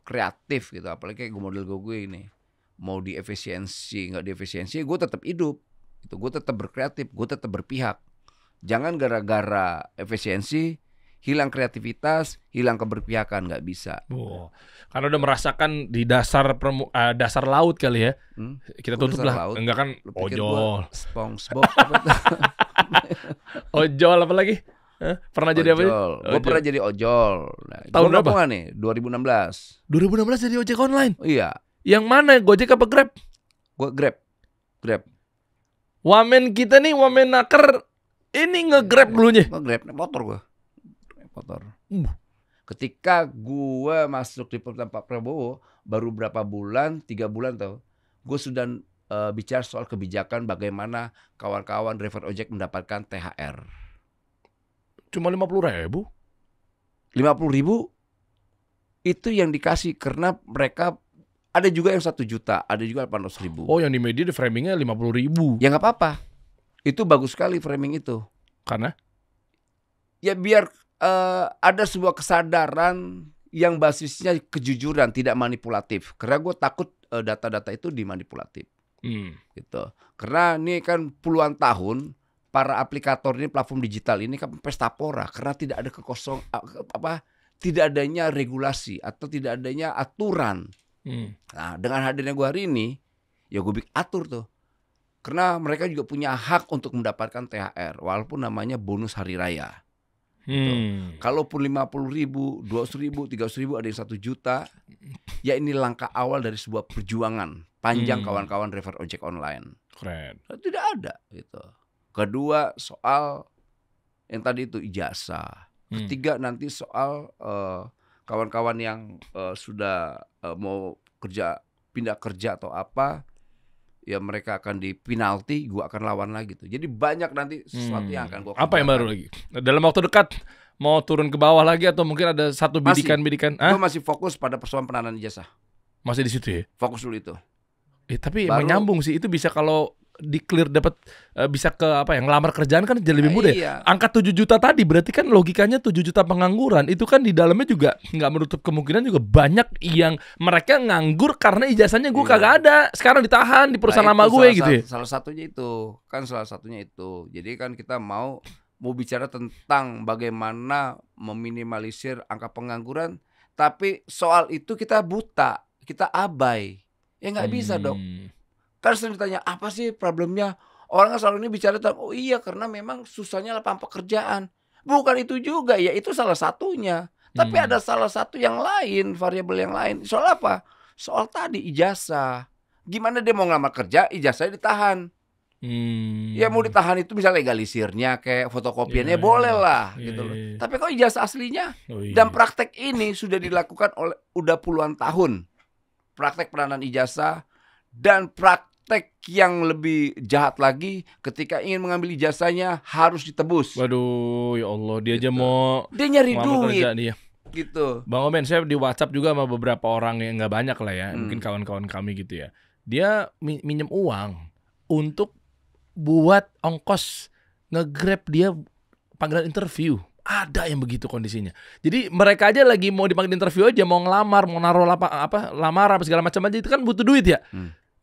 kreatif gitu. Apalagi kayak model gue ini, mau di efisiensi nggak di efisiensi, gue tetap hidup. Itu gue tetap berkreatif, gue tetap berpihak. Jangan gara-gara efisiensi hilang kreativitas, hilang keberpihakan, nggak bisa. Karena udah merasakan di dasar laut kali ya. Kita tutup lah. Laut. Enggak kan ojol. SpongeBob. Ojol apa lagi? Pernah jadi apa? Gue pernah jadi ojol. Nah, tahun berapa nih? 2016. 2016 jadi ojek online? Iya. Yang mana? Gojek apa Grab? Gue Grab. Wamen kita nih, Wamen Naker ini nge-Grab dulunya. Nge-Grab, motor gue. Ketika gue masuk di pemerintahan Pak Prabowo baru berapa bulan, 3 bulan tau, gue sudah bicara soal kebijakan bagaimana kawan-kawan driver ojek mendapatkan THR. Cuma 50.000? 50.000 itu yang dikasih karena mereka ada juga yang 1 juta, ada juga 800.000. Oh, yang di media di framingnya 50.000. Ya nggak apa-apa, itu bagus sekali framing itu. Karena? Ya biar ada sebuah kesadaran yang basisnya kejujuran, tidak manipulatif. Karena gue takut data-data itu dimanipulatif. Gitu. Karena ini kan puluhan tahun para aplikator ini, platform digital ini kan pesta pora karena tidak ada tidak adanya regulasi atau tidak adanya aturan. Nah, dengan hadirnya gue hari ini, ya gue bikin atur tuh. Karena mereka juga punya hak untuk mendapatkan THR walaupun namanya bonus hari raya. Kalaupun 50.000, 200.000, 300.000, ada yang 1 juta, ya ini langkah awal dari sebuah perjuangan panjang kawan-kawan driver ojek online. Keren. Tidak ada gitu. Kedua soal yang tadi itu ijazah. Ketiga nanti soal kawan-kawan yang sudah mau pindah kerja atau apa, ya mereka akan dipinalti, gue akan lawan lagi tuh. Jadi banyak nanti sesuatu yang akan gue kembangkan. Apa yang baru lagi? Dalam waktu dekat mau turun ke bawah lagi atau mungkin ada satu bidikan-bidikan? Gue masih fokus pada persoalan penanaman ijazah. Masih di situ ya? Fokus dulu itu. Tapi menyambung sih, itu bisa kalau di-clear dapat bisa ke ngelamar kerjaan kan jadi lebih mudah. Iya. Angka 7 juta tadi berarti kan logikanya 7 juta pengangguran. Itu kan di dalamnya juga nggak menutup kemungkinan juga banyak yang mereka nganggur karena ijazahnya gue kagak ada. Sekarang ditahan di perusahaan lama gue gitu ya. Salah satunya itu. Jadi kan kita mau bicara tentang bagaimana meminimalisir angka pengangguran, tapi soal itu kita buta, kita abai. Ya nggak bisa dong. Kan sering ditanya, apa sih problemnya? Orang kan selalu ini bicara tentang, oh iya karena memang susahnya lapangan pekerjaan. Bukan itu juga, ya itu salah satunya. Tapi ada salah satu yang lain, variabel yang lain. Soal apa? Soal tadi ijazah. Gimana dia mau ngelamar kerja, ijazahnya ditahan. Ya mau ditahan itu bisa legalisirnya, kayak fotokopiannya boleh lah gitu loh. Tapi kok ijazah aslinya? Dan praktek ini sudah dilakukan oleh udah puluhan tahun. Praktek penanaman ijazah dan praktek yang lebih jahat lagi, ketika ingin mengambil ijazahnya harus ditebus. Waduh, ya Allah, dia gitu. aja mau dia nyari duit dia. Gitu. Bang Omen, saya di WhatsApp juga sama beberapa orang yang nggak banyak lah ya, mungkin kawan-kawan kami gitu ya. dia minjem uang untuk buat ongkos nge-grab dia panggilan interview. Ada yang begitu kondisinya. Jadi mereka aja lagi mau dipanggil interview aja, mau ngelamar, mau naruh lamar apa segala macam aja, itu kan butuh duit ya.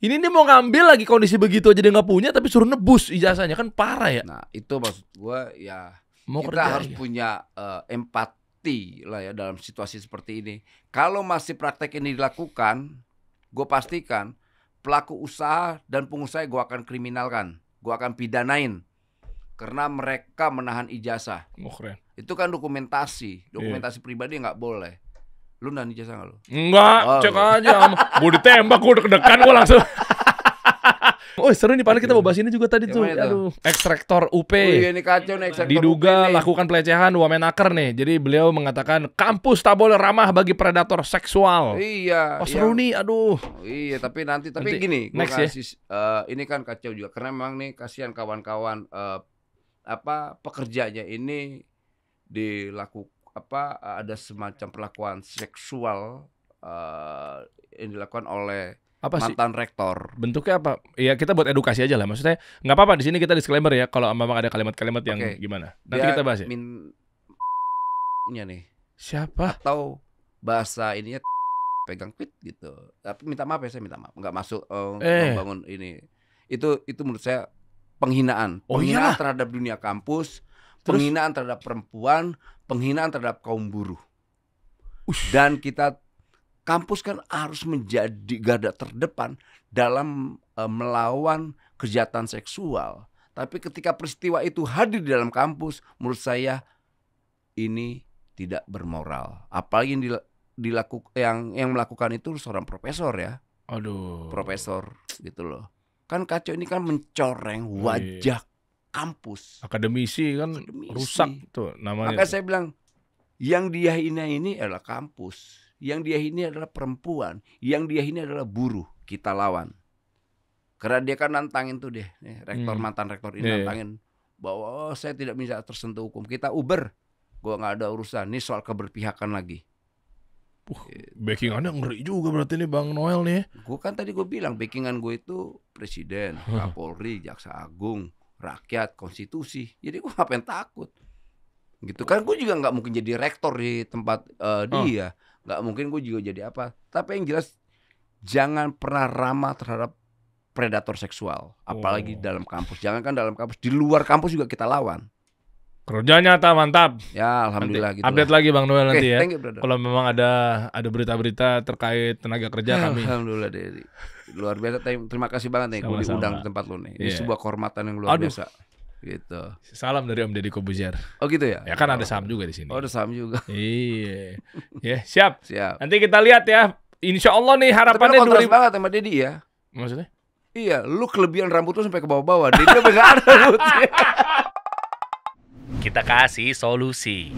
Ini dia mau ngambil lagi kondisi begitu aja dia nggak punya, tapi suruh nebus ijazahnya, kan parah ya. Nah itu maksud gua ya, mau kita harus punya empati lah ya dalam situasi seperti ini. Kalau masih praktek ini dilakukan, gue pastikan pelaku usaha dan pengusaha gue akan kriminalkan, gue akan pidanain karena mereka menahan ijazah. Keren. Itu kan dokumentasi pribadi nggak boleh. Lu nahan ijazah nggak lu? Enggak, cek aja. Gue ditembak, gue deg-degan, gue langsung. Oh seru nih, padahal kita mau bahas ini juga tadi tuh. Aduh, ex-rektor UP. Oh iya, ini kacau nih, ex-rektor diduga UP nih. Lakukan pelecehan wamenaker nih. Jadi beliau mengatakan kampus tak boleh ramah bagi predator seksual. Iya. Oh seru nih, aduh. Iya, tapi nanti gini, gua kasih ini kan kacau juga karena memang nih kasihan kawan-kawan pekerjanya ini ada semacam perlakuan seksual yang dilakukan oleh mantan rektor. Bentuknya apa? Ya kita buat edukasi aja lah. Maksudnya nggak apa-apa di sini kita disclaimer ya kalau memang ada kalimat-kalimat yang gimana. Nanti kita bahas ya. Nih. Siapa? Atau bahasa ininya pegang pit gitu. Tapi minta maaf ya, saya minta maaf. Nggak masuk membangun ini. Itu menurut saya penghinaan. Penghinaan terhadap dunia kampus, penghinaan terhadap perempuan, penghinaan terhadap kaum buruh. Dan kampus kan harus menjadi garda terdepan dalam melawan kejahatan seksual. Tapi ketika peristiwa itu hadir di dalam kampus, menurut saya ini tidak bermoral. Apalagi yang melakukan itu seorang profesor ya. Aduh. Profesor gitu loh. Kan kacau, ini kan mencoreng wajah kampus. Akademisi kan rusak tuh namanya. Maka saya bilang yang dia ini adalah kampus. Yang dia ini adalah perempuan, yang dia ini adalah buruh, kita lawan. Karena dia kan nantangin tuh mantan rektor ini nantangin bahwa saya tidak bisa tersentuh hukum. Kita Uber, gua nggak ada urusan. Ini soal keberpihakan lagi. Backingannya ngeri juga berarti nih Bang Noel nih. Gue kan tadi gue bilang backingan gue itu presiden, Kapolri, Jaksa Agung, rakyat, konstitusi. Jadi gue ngapain takut? Gitu kan, gue juga nggak mungkin jadi rektor di tempat dia. Nggak mungkin gue juga jadi apa. Tapi yang jelas jangan pernah ramah terhadap predator seksual, apalagi dalam kampus. Jangan kan dalam kampus, di luar kampus juga kita lawan. Kerja nyata, mantap. Ya alhamdulillah gitu. Update lagi Bang Noel nanti ya. Kalau memang ada berita-berita terkait tenaga kerja kami. Alhamdulillah Dedi. Luar biasa. Terima kasih banget nih gue diundang di tempat lu nih. Ini sebuah kehormatan yang luar biasa. Gitu. Salam dari Om Deddy Kobuzier. Oh gitu ya? Ya kan ada saham juga di sini. Oh ada saham juga. Iya. Ya siap. Siap. Nanti kita lihat ya. Insya Allah nih harapannya. Tapi kontras banget sama Deddy ya. Maksudnya? Iya, lu kelebihan rambut lu sampai ke bawah-bawah. Deddy sampai nggak ada rambutnya. Kita kasih solusi.